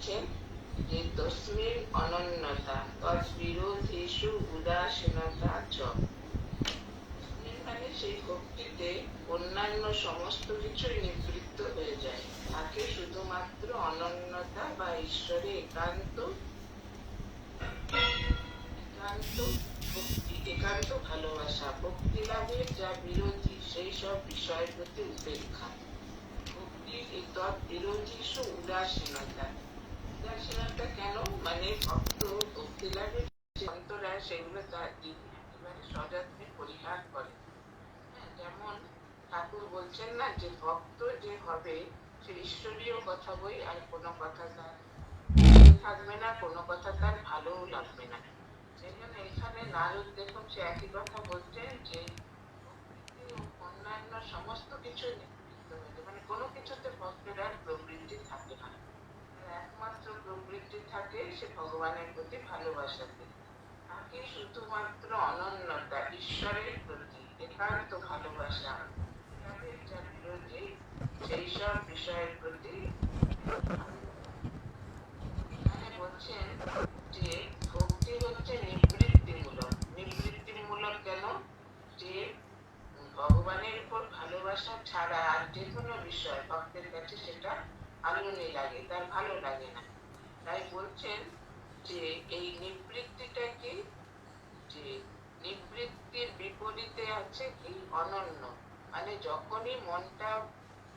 বলছেন যে তস্মিন অনন্যতা তদ্বিরোধেষু উদাসীনতা চ। মানে সেই ভক্তিতে অন্যান্য সমস্ত কিছুই নিবৃত্ত হয়ে যায়, থাকে শুধুমাত্র অনন্যতা বা ঈশ্বরে একান্ত একান্ত ভক্তি, একান্ত ভালোবাসা। ভক্তি লাভের যা বিরোধী সেই সব বিষয়ের প্রতি উপেক্ষা। ভক্তির এই তদ্বিরোধীষু উদাসীনতা। উদাসীনতা কেন? মানে ভক্ত ভক্তি লাভের যে অন্তরায় সেগুলো তার একেবারে সযত্নে পরিহার করে। যেমন ঠাকুর বলছেন না যে ভক্ত যে হবে সে ঈশ্বরীয় কথা বই আর কোনো কথা তার থাকবে না, কোনো কথা তার ভালোও লাগবে না। সেই জন্য এখানে নারদ দেখুন সে একই কথা বলছেন যে অন্যান্য সমস্ত কিছু নিবৃত্ত হয়েছে, মানে কোনো কিছুতে ভক্তের আর প্রবৃত্তি থাকে না। একমাত্র প্রবৃত্তি থাকে সে ভগবানের প্রতি ভালোবাসাতে, থাকে শুধুমাত্র অনন্যতা ঈশ্বরের প্রতি একান্ত ভালোবাসা। যা বিরোধী সেই সব বিষয়ের প্রতি বলছেন যে ভক্তি হচ্ছে নিবৃত্তিমূলক। নিবৃত্তিমূলক কেন? যে ভগবানের উপর ভালোবাসা ছাড়া আর যে কোনো বিষয় ভক্তের কাছে সেটা আনন্দ লাগে, তার ভালো লাগে না। তাই বলছেন যে এই নিবৃত্তিটা কি, যে নিবৃত্তির বিপরীতে আছে কি অনন্য। মানে যখনই মনটা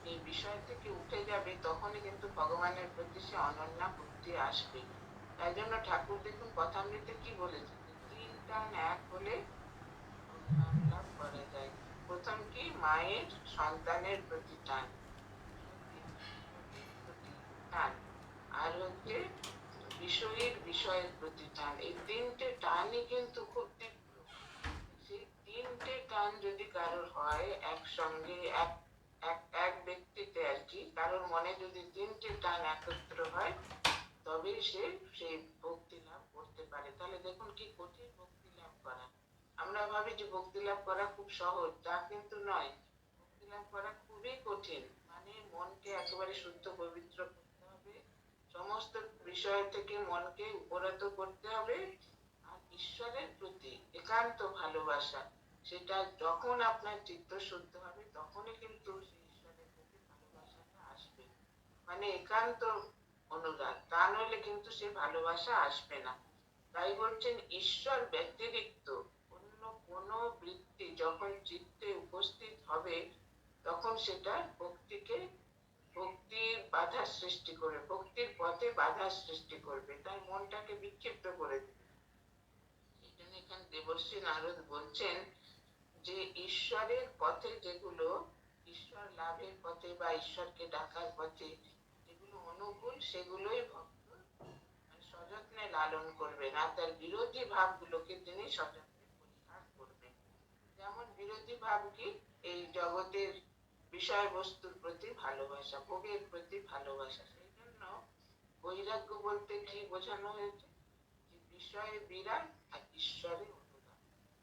এই বিষয় থেকে উঠে যাবে তখনই কিন্তু ভগবানের প্রতি সে অনন্যা ভক্তি আসবে। তাই জন্য ঠাকুর দেখুন কথামৃতে কি বলেছেন, তিন টান এক হলে নাম লাভ করা যায়। প্রথম কি, মায়ের সন্তানের প্রতি টান, আর হচ্ছে বিষয়ের প্রতি টান। এই তিনটে টানই কিন্তু খুব তীব্র। সেই তিনটে টান যদি কারোর হয় একসঙ্গে, এক ব্যক্তিতে আর কি, কারোর মনে যদি তিনটে টান একত্র হয় তবেই সে সেই ভক্তি লাভ করতে পারে। তাহলে দেখুন কি কঠিন ভক্তি লাভ করা। আমরা ভাবি যে ভক্তি লাভ করা খুব সহজ, তা কিন্তু নয়। ভক্তি লাভ করা খুবই কঠিন। মানে মনকে একেবারে শুদ্ধ পবিত্র করতে হবে, সমস্ত বিষয় থেকে মনকে উপরত করতে হবে, আর ঈশ্বরের প্রতি একান্ত ভালোবাসা। সেটা যখন আপনার চিত্ত শুদ্ধ হবে তখনই কিন্তু সেই ঈশ্বরের প্রতি ভালোবাসাটা আসবে। মানে একান্ত অনুরাগ, তা নইলে কিন্তু সে ভালোবাসা আসবে না। তাই বলছেন ঈশ্বর ব্যতিরিক্ত অন্য কোনো বৃত্তি যখন চিত্তে উপস্থিত হবে তখন সেটা ভক্তির বাধা সৃষ্টি করবে, ভক্তির পথে বাধা সৃষ্টি করবে, তাই মনটাকে বিক্ষিপ্ত করে দেবে। এই জন্য এখানে দেবর্ষী নারদ বলছেন যে ঈশ্বরের পথে যেগুলো, ঈশ্বর লাভের পথে বা ঈশ্বরকে ডাকার পথে যেগুলো অনুকূল সেগুলোই ভক্ত সযত্নে লালন করবেন, আর তার বিরোধী ভাবগুলোকে তিনি সযত্নে পরিহার করবেন। যেমন বিরোধী ভাব কি, এই জগতের বিষয়বস্তুর প্রতি ভালোবাসা, ভোগের প্রতি ভালোবাসা। সেই জন্য বৈরাগ্য বলতে কি বোঝানো হয়েছে, যে বিষয়ে বিরাগ আর ঈশ্বরে অনুরাগ।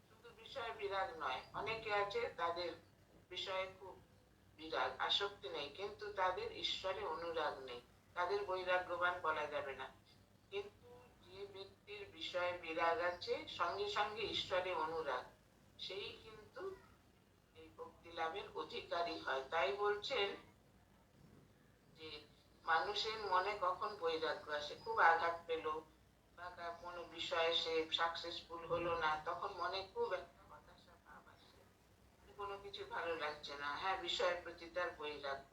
শুধু বিষয়ে বিরাগ নয়, অনেকে আছে তাদের বিষয়ে খুব বিরাগ আসক্তি নেই কিন্তু তাদের ঈশ্বরে অনুরাগ নেই, তাদের বৈরাগ্যবান বলা যাবে না। কিন্তু যে ব্যক্তির বিষয়ে বিরাগ আছে সঙ্গে সঙ্গে ঈশ্বরে অনুরাগ, সেই কিন্তু এই ভক্তি লাভের অধিকারী হয়। তাই বলছেন যে মানুষের মনে কখন বৈরাগ্য আসে, খুব আঘাত পেল বা কোনো বিষয়ে সে সাকসেসফুল হলো না, তখন মনে খুব একটা হতাশা ভাব আসে, কোনো কিছু ভালো লাগছে না। হ্যাঁ, বিষয়ের প্রতি তার বৈরাগ্য,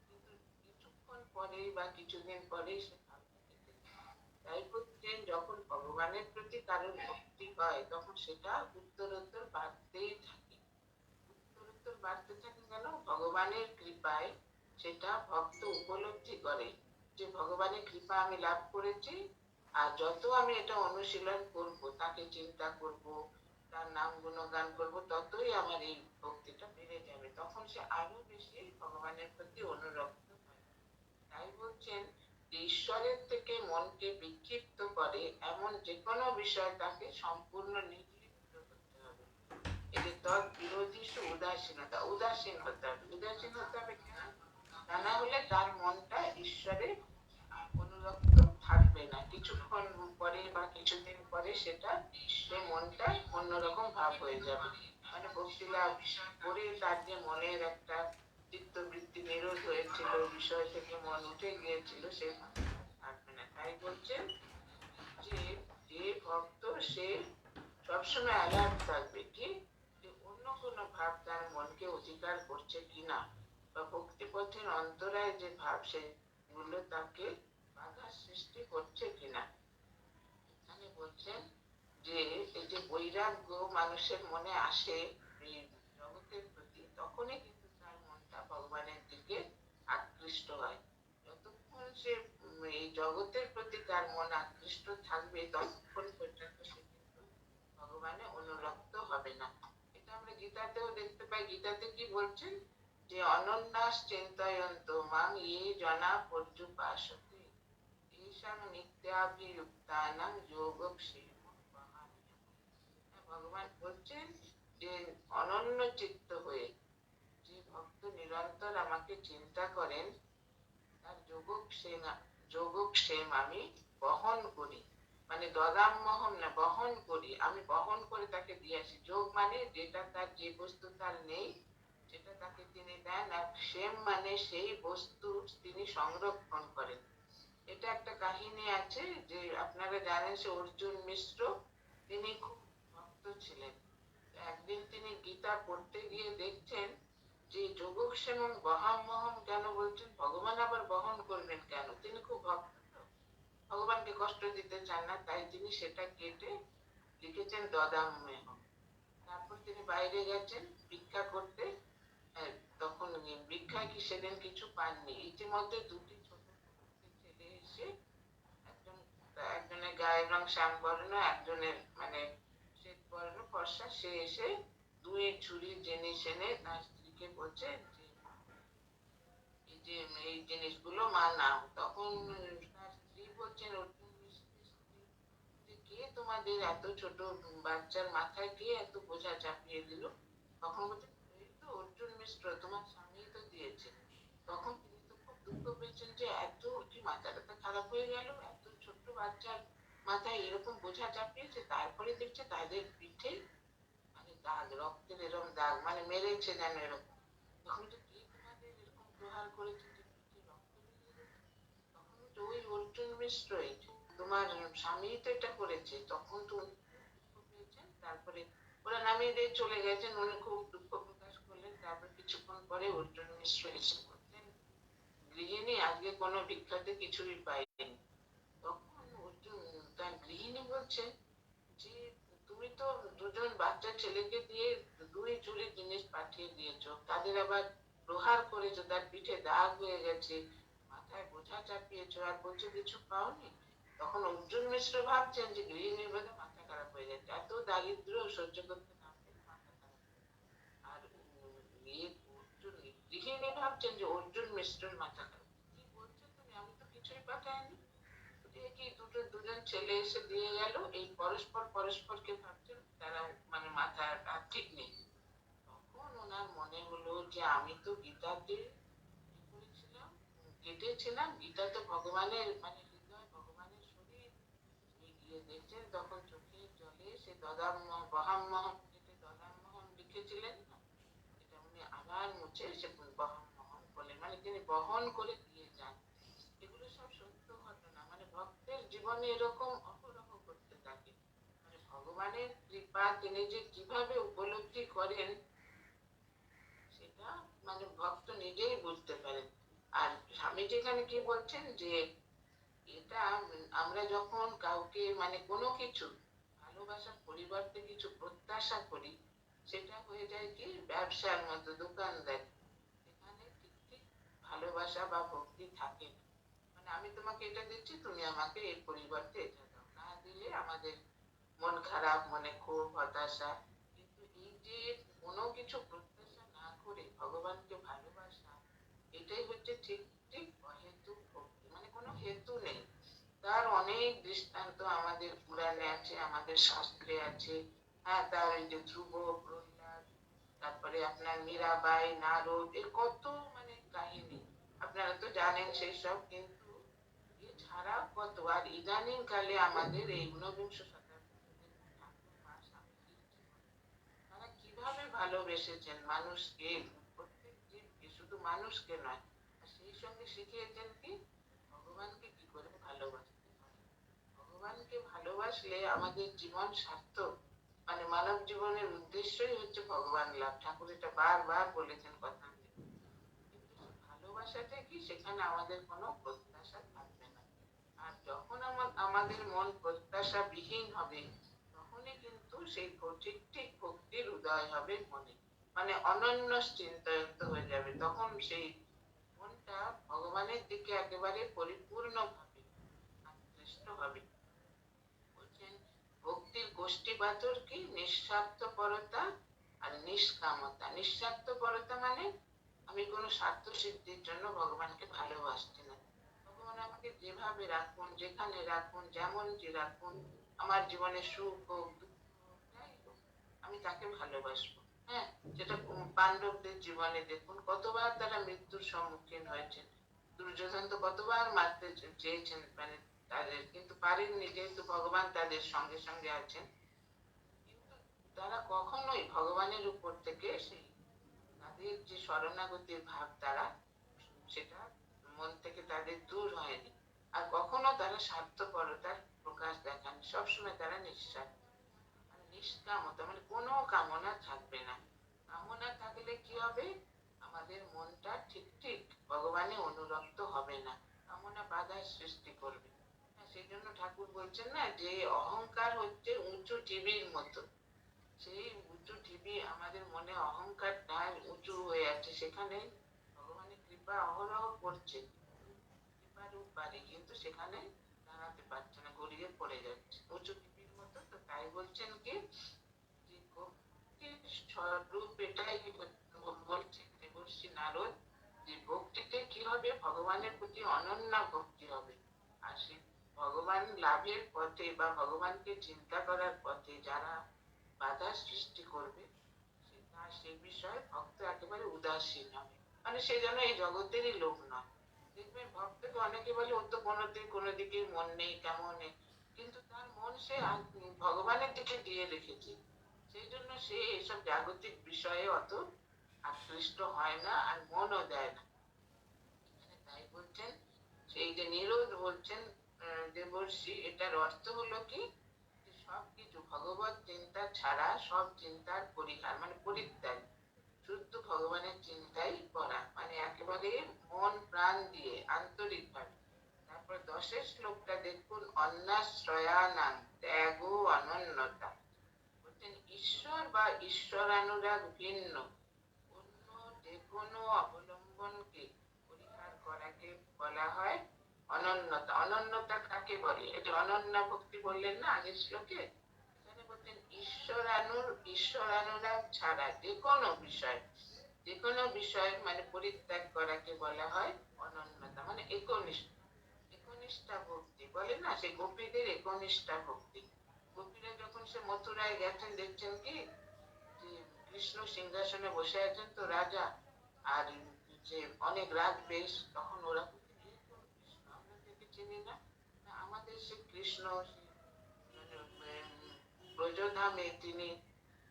কিন্তু কিছুক্ষণ পরেই বা কিছুদিন পরেই সে ভাবটা কেটে যায়। তাই বলছেন যখন ভগবানের প্রতি কারোর ভক্তি হয় তখন সেটা উত্তরোত্তর বাড়তেই থাকে। উত্তরোত্তর বাড়তে থাকে কেন? ভগবানের কৃপায় সেটা ভক্ত উপলব্ধি করে যে ভগবানের কৃপা আমি লাভ করেছি, আর যত আমি এটা অনুশীলন করব, তাকে চিন্তা করব, তার নাম গুণগান করব, ততই আমার এই ভক্তিটা বেড়ে যাবে, তখন সে আরো বেশি ভগবানের প্রতি অনুরক্ত হয়। তাই বলছেন ঈশ্বরের থেকে মনকে বিক্ষিপ্ত করে এমন যে কোনো বিষয় তাকে সম্পূর্ণ নির্লিপ্ত করতে হবে। এটি তদ বিরোধী উদাসীনতা, উদাসীন হতে হবে। উদাসীন হতে হবে কেন? তা না হলে তার মনটা ঈশ্বরের অনুরক্ত অনুরক্ত থাকবে না, কিছুক্ষণ পরে বা কিছুদিন পরে সেটা সেই মনটা অন্যরকম ভাব হয়ে যাবে। মানে ভক্তি লাভ করে তার যে মনের একটা চিত্তবৃত্তি নিরোধ হয়েছিল, বিষয় থেকে মন উঠে গিয়েছিল, সে থাকবে না। তাই বলছেন যে যে ভক্ত সে সবসময় অ্যালার্ট থাকবে, কি যে অন্য কোনো ভাব তার মনকে অধিকার করছে কিনা, বা ভক্তিপথের অন্তরায় যে ভাব সেগুলো তাকে বাধা সৃষ্টি করছে কিনা। এখানে বলছেন যে এই যে বৈরাগ্য মানুষের মনে আসে এই জগতের প্রতি, তখনই কিন্তু তার মনটা ভগবানের দিকে আকৃষ্ট হয়। যতক্ষণ সে এই জগতের প্রতি তার মন আকৃষ্ট থাকবে, ততক্ষণ পর্যন্ত সে কিন্তু ভগবানে অনুরক্ত হবে না। এটা আমরা গীতাতেও দেখতে পাই। গীতাতে কি বলছেন যে অনন্যাস চিন্তয়ন্ত মাং ইয়ে জনা পর্যুপাসতে তেষাং নিত্যাভিযুক্তানাং যোগক্ষেমং বহাম্যহম। ভগবান বলছেন যে অনন্য চিত্ত হয়ে যে ভক্ত নিরন্তর আমাকে চিন্তা করেন, তার যোগক্ষেম আমি বহন করি। মানে দদাম্যহম না, বহন করি, আমি বহন করে তাকে দিয়ে আসি। যোগ মানে যেটা তার, যে বস্তু তার নেই সেটা তাকে তিনি দেন, আর ক্ষেম মানে সেই বস্তু তিনি সংরক্ষণ করেন। এটা একটা কাহিনী আছে যে আপনারা জানেন, সে অর্জুন মিশ্র, তিনি খুব ভক্ত ছিলেন। একদিন তিনি গীতা পড়তে গিয়ে দেখছেন যে যোগক্ষেম বহাম্যহম কেন বলছেন, ভগবান আবার বহন করবেন কেন? তিনি খুব ভক্ত, ভগবানকে কষ্ট দিতে চান না, তাই তিনি সেটা কেটে লিখেছেন দদাম্যহম। তারপর তিনি বাইরে গেছেন ভিক্ষা করতে। তখন ভিক্ষায় কি সেদিন কিছু পাননি। ইতিমধ্যে দুটি ছোট ছেলে এসে, একজনের গায়ের রং শ্যাম বর্ণ, একজনের মানে শ্বেত বর্ণ ফর্সা, সে এসে দুই ঝুড়ি জিনিস এনে তার স্ত্রীকে বলছে যে এই জিনিসগুলো মা নাও। তখন তার স্ত্রী বলছেন, অর্জুন মিশ্রের স্ত্রী, যে কে তোমাদের এত ছোট বাচ্চার মাথায় কে এত বোঝা চাপিয়ে দিল? তখন বলছে এই তো অর্জুন মিশ্র, তোমার স্বামী তো দিয়েছে। তখন তিনি তো খুব দুঃখ পেয়েছেন যে এত কি মাথাটা খারাপ হয়ে গেল, এত ছোট্ট বাচ্চার মাথায় এরকম বোঝা চাপিয়েছে। তারপরে দেখছে তাদের পিঠে মানে দাগ, রক্তের এরকম দাগ, মানে মেরেছে যেন এরকম। তখন তো কে তোমাদের এরকম প্রহার করেছে যে পিঠে রক্ত বেরিয়ে গেছে? তখন তো ওই অর্জুন মিশ্রই, তোমার স্বামী তো এটা করেছে। তখন তো উনি দুঃখ পেয়েছেন। তারপরে ওরা নামিয়ে দিয়ে চলে গেছেন, উনি খুব দুঃখ প্রকাশ করলেন। তারপর কিছুক্ষণ পরে অর্জুন মিশ্র এসে বললেন, গৃহিণী আজকে কোনো ভিক্ষাতে কিছুই পাইনি। তখন অর্জুন, তার গৃহিণী বলছে যে তুমি তো দুজন বাচ্চা ছেলেকে দিয়ে দুই ঝুড়ি জিনিস পাঠিয়ে দিয়েছো, তাদের আবার প্রহার করেছো, তার পিঠে দাগ হয়ে গেছে, মাথায় বোঝা চাপিয়েছো, আর বলছো কিছু পাওনি। তখন অর্জুন মিশ্র ভাবছেন যে গৃহিণীর বোধহয় মাথা খারাপ হয়ে যাচ্ছে, এত দারিদ্র সহ্য করতে না পেরে মাথা খারাপ। আর গৃহিণী ভাবছেন যে অর্জুন মিশ্রের মাথা খারাপ। কি বলছো তুমি, আমি তো কিছুই পাঠাইনি। কি দুজন ছেলে এসে দিয়ে গেল, এই পরস্পর পরস্পরকে ভাবছেন, তারা মানে মাথার ঠিক নেই। তখন ওনার মনে হলো যে আমি তো গীতাতে কি করেছিলাম, কেটেছিলাম। গীতা তো ভগবানের মানে হৃদয়, ভগবানের শরীর। গিয়ে দেখছেন তখন চোখের জলে সে বহাম্যহম কেটে দদাম্যহম লিখেছিলেন না, এটা উনি আবার মুছে সে বহাম্যহম বলে, মানে তিনি বহন করে দিয়ে যান। এগুলো সব সত্য ঘটনা। মানে ভক্তের জীবনে এরকম অহরহ করতে থাকে। মানে ভগবানের কৃপা তিনি যে কিভাবে উপলব্ধি করেন সেটা মানে ভক্ত নিজেই বুঝতে পারেন। আর স্বামী যেখানে কি বলছেন যে এটা আমরা যখন কাউকে মানে কোনো কিছু ভালোবাসার পরিবর্তে কিছু প্রত্যাশা করি, সেটা হয়ে যায় কি ব্যবসার মতো, দোকানদার। এখানে ঠিক ঠিক ভালোবাসা বা ভক্তি থাকে না। মানে আমি তোমাকে এটা দিচ্ছি, তুমি আমাকে এর পরিবর্তে এটা দাও, না দিলে আমাদের মন খারাপ, মনে ক্ষোভ, হতাশা। কিন্তু এই যে কোনো কিছু প্রত্যাশা না করে ভগবানকে ভালোবাসা, এটাই হচ্ছে ঠিক ঠিক অহেতুক ভক্তি। মানে কোনো হেতু নেই। তার অনেক দৃষ্টান্ত আমাদের পুরাণে আছে, আমাদের শাস্ত্রে আছে। হ্যাঁ, তার এই যে ধ্রুব, প্রহ্লাদ, তারপরে আপনার মীরাবাই, নারদ, এর কত মানে কাহিনী আপনারা তো জানেন সেই সব। কিন্তু তারা কত, আর ইদানিং কালে আমাদের এই ঊনবিংশ শতাব্দীতে ঠাকুর মা স্বামী তারা কিভাবে ভালোবেসেছেন মানুষকে, প্রত্যেক জীবকে, শুধু মানুষকে নয়, আর সেই সঙ্গে শিখিয়েছেন কি ভগবানকে কি করে ভালোবাসতে হয়। ভগবানকে ভালোবাসলে আমাদের জীবন সার্থক, মানে মানব জীবনের উদ্দেশ্যই হচ্ছে ভগবান লাভ। ঠাকুর এটা বারবার বলেছেন কথা। কিন্তু ভালোবাসাটা কি, সেখানে আমাদের কোনো প্রত্যাশা থাকবে না। আর যখন আমাদের মন প্রত্যাশা বিহীন হবে, তখনই কিন্তু সেই ঠিক ঠিক ভক্তির উদয় হবে মনে, মানে অনন্য চিন্তাযুক্ত হয়ে যাবে। তখন সেই মনটা ভগবানের দিকে একেবারে পরিপূর্ণভাবে আকৃষ্ট হবে। বলছেন ভক্তির গোষ্ঠীপাতর কি, নিঃস্বার্থপরতা আর নিষ্কামতা। নিঃস্বার্থপরতা মানে আমি কোনো স্বার্থ সিদ্ধির জন্য ভগবানকে ভালোবাসছি না। ভগবান আমাকে যেভাবে রাখুন, যেখানে রাখুন, যেমন যে রাখুন, আমার জীবনে সুখ হোক দুঃখ হোক যাই হোক, আমি তাকে ভালোবাসবো। হ্যাঁ, যেটা পাণ্ডবদের জীবনে দেখুন কতবার তারা মৃত্যুর সম্মুখীন হয়েছেন। দুর্যোধন তো কতবার মারতে চেয়েছেন মানে তাদের, কিন্তু পারেননি, যেহেতু ভগবান তাদের সঙ্গে সঙ্গে আছেন। কিন্তু তারা কখনোই ভগবানের উপর থেকে সেই তাদের যে শরণাগতির ভাব, তারা সেটা মন থেকে তাদের দূর হয়নি। আর কখনো তারা স্বার্থপরতার প্রকাশ দেখান, সবসময় তারা নিঃস্বার্থ। আর নিষ্কামতা মানে কোনো কামনা থাকবে না। কামনা থাকলে কি হবে, আমাদের মনটা ঠিক ঠিক ভগবানে অনুরক্ত হবে না, কামনা বাধার সৃষ্টি করবে। সেই জন্য ঠাকুর বলছেন না, যে অহংকার হচ্ছে উঁচু ঢিবির মতো। সেই উঁচু ঢিবি, আমাদের মনে অহংকারটা উঁচু হয়ে আছে, সেখানে ভগবানের কৃপা অহরহ করছে, কৃপার পারে, কিন্তু সেখানে দাঁড়াতে পারছে না, গড়িয়ে পড়ে যাচ্ছে উঁচু ঢিবির মতো। তো তাই বলছেন কি, যে ভক্তির স্বরূপ এটাই বলছেন দেবর্ষি নারদ, যে ভক্তিতে কি হবে, ভগবানের প্রতি অনন্য ভক্তি হবে। আর সেই ভগবান লাভের পথে বা ভগবানকে চিন্তা করার পথে যারা বাধা সৃষ্টি করবে, সেই বিষয়ে ভক্ত একেবারে উদাসীন হবে, মানে সে যেন এই জগতেরই লোক নয়। দেখবেন ভক্তকে অনেকে বলে ওর তো কোনো দিকে মন নেই, কেমন নেই, কিন্তু তার মন সে ভগবানের দিকে দিয়ে রেখেছে, সেই জন্য সে এসব জাগতিক বিষয়ে অত আকৃষ্ট হয় না, আর মনও দেয় না। তাই বলছেন, সেই যে নিরোধ বলছেন দেবর্ষি, এটার অর্থ হলো কি, সবকিছু ভগবত চিন্তা ছাড়া সব চিন্তার পরিহার, মানে পরিত্যাগ, শুদ্ধ ভগবানের চিন্তাই করা, মানে একেবারে মন প্রাণ দিয়ে আন্তরিক ভাবে। তারপর 10 শ্লোকটা দেখুন, অন্যাশ্রয়ানাং ত্যাগ অনন্যতা। বলছেন ঈশ্বর বা ঈশ্বরানুরাগ ভিন্ন অন্য যে কোনো অবলম্বনকে পরিহার করাকে বলা হয় অনন্যতা। অনন্যতা কাকে বলে, এটা অনন্য ভক্তি বললেন না আগের শ্লোকে। এখানে বলছেন ঈশ্বরানুরাগ ছাড়া যে কোনো বিষয় মানে পরিত্যাগ করাকে বলা হয় অনন্যতা, মানে একনিষ্ঠা ভক্তি বলে না, সে গোপীদের একনিষ্ঠা ভক্তি। গোপীরা যখন সে মথুরায় গেছেন, দেখছেন কি যে কৃষ্ণ সিংহাসনে বসে আছেন, তো রাজা, আর যে অনেক রাজ বেশ, তখন ওরা আমরা থেকে চিনি না, আমাদের সে কৃষ্ণ ব্রজধামে তিনি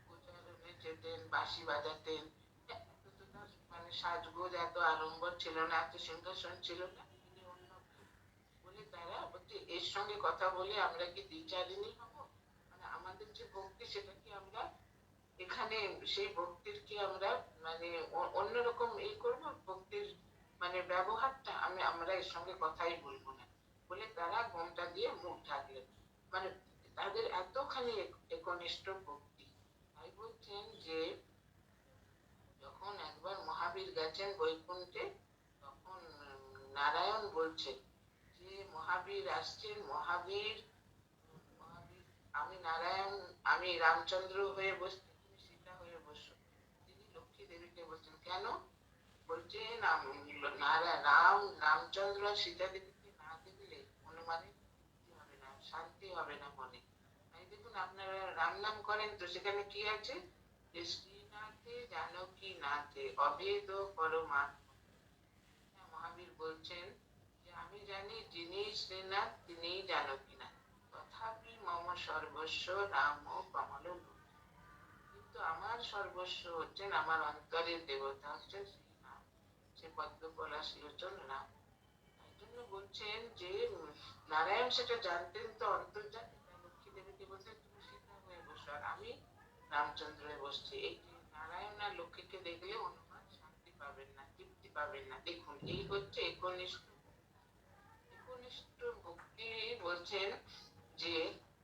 প্রচারণে যেতেন, বাঁশি বাজাতেন, মানে সাজগোজ এত আড়ম্বর ছিল না, এত সিংহাসন ছিল না, তিনি অন্য বলে তারা বলছে এর সঙ্গে কথা বলে আমরা কি দ্বিচারিণী হব, মানে আমাদের যে ভক্তি সেটা কি আমরা এখানে সেই ভক্তির কি আমরা মানে অন্যরকম এই করবো, ভক্তির মানে ব্যবহারটা আমরা এর সঙ্গে কথাই বলবো না, বলে তারা ঘোমটা দিয়ে মুখ ঢাকলেন। মানে তাদের এতখানি একনিষ্ঠ ভক্তি। তাই বলছেন যে যখন একবার মহাবীর গেছেন বৈকুণ্ঠে, তখন নারায়ণ বলছেন যে মহাবীর আসছেন, মহাবীর আমি নারায়ণ, আমি রামচন্দ্র হয়ে বসছি, তুমি সীতা হয়ে বসো। তিনি লক্ষ্মী দেবীকে বলছেন, কেন? বলছেন রামচন্দ্র সীতা দেবীকে না দেখলে অনুমানে হবে না, শান্তি হবে না মনে। তাই দেখুন আপনারা রাম নাম করেন, তো সেখানে কি আছে, যে শ্রীনাথে জানকী নাথে অভেদ পরমাত্মা। মহাবীর বলছেন যে আমি জানি যিনি শ্রীনাথ তিনিই জানকীনাথ, তথাপি মম সর্বস্ব রাম ও কমল লোচন। কিন্তু আমার সর্বস্ব হচ্ছেন আমার অন্তরের দেবতা হচ্ছেন শ্রীনাথ, সে পদ্ম পলাশ লোচন রাম। তাই জন্য বলছেন যে নারায়ণ সেটা জানতেন তো অন্তর্জামী, তাই লক্ষ্মী দেবীকে বলছেন তুমি সীতা হয়ে বসো আর আমি রামচন্দ্র হয়ে বসছি। এই যে নারায়ণ আর লক্ষ্মীকে দেখলে হনুমান শান্তি পাবেন না, তৃপ্তি পাবেন না। দেখুন এই হচ্ছে একনিষ্ঠ একনিষ্ঠ ভক্তি। বলছেন যে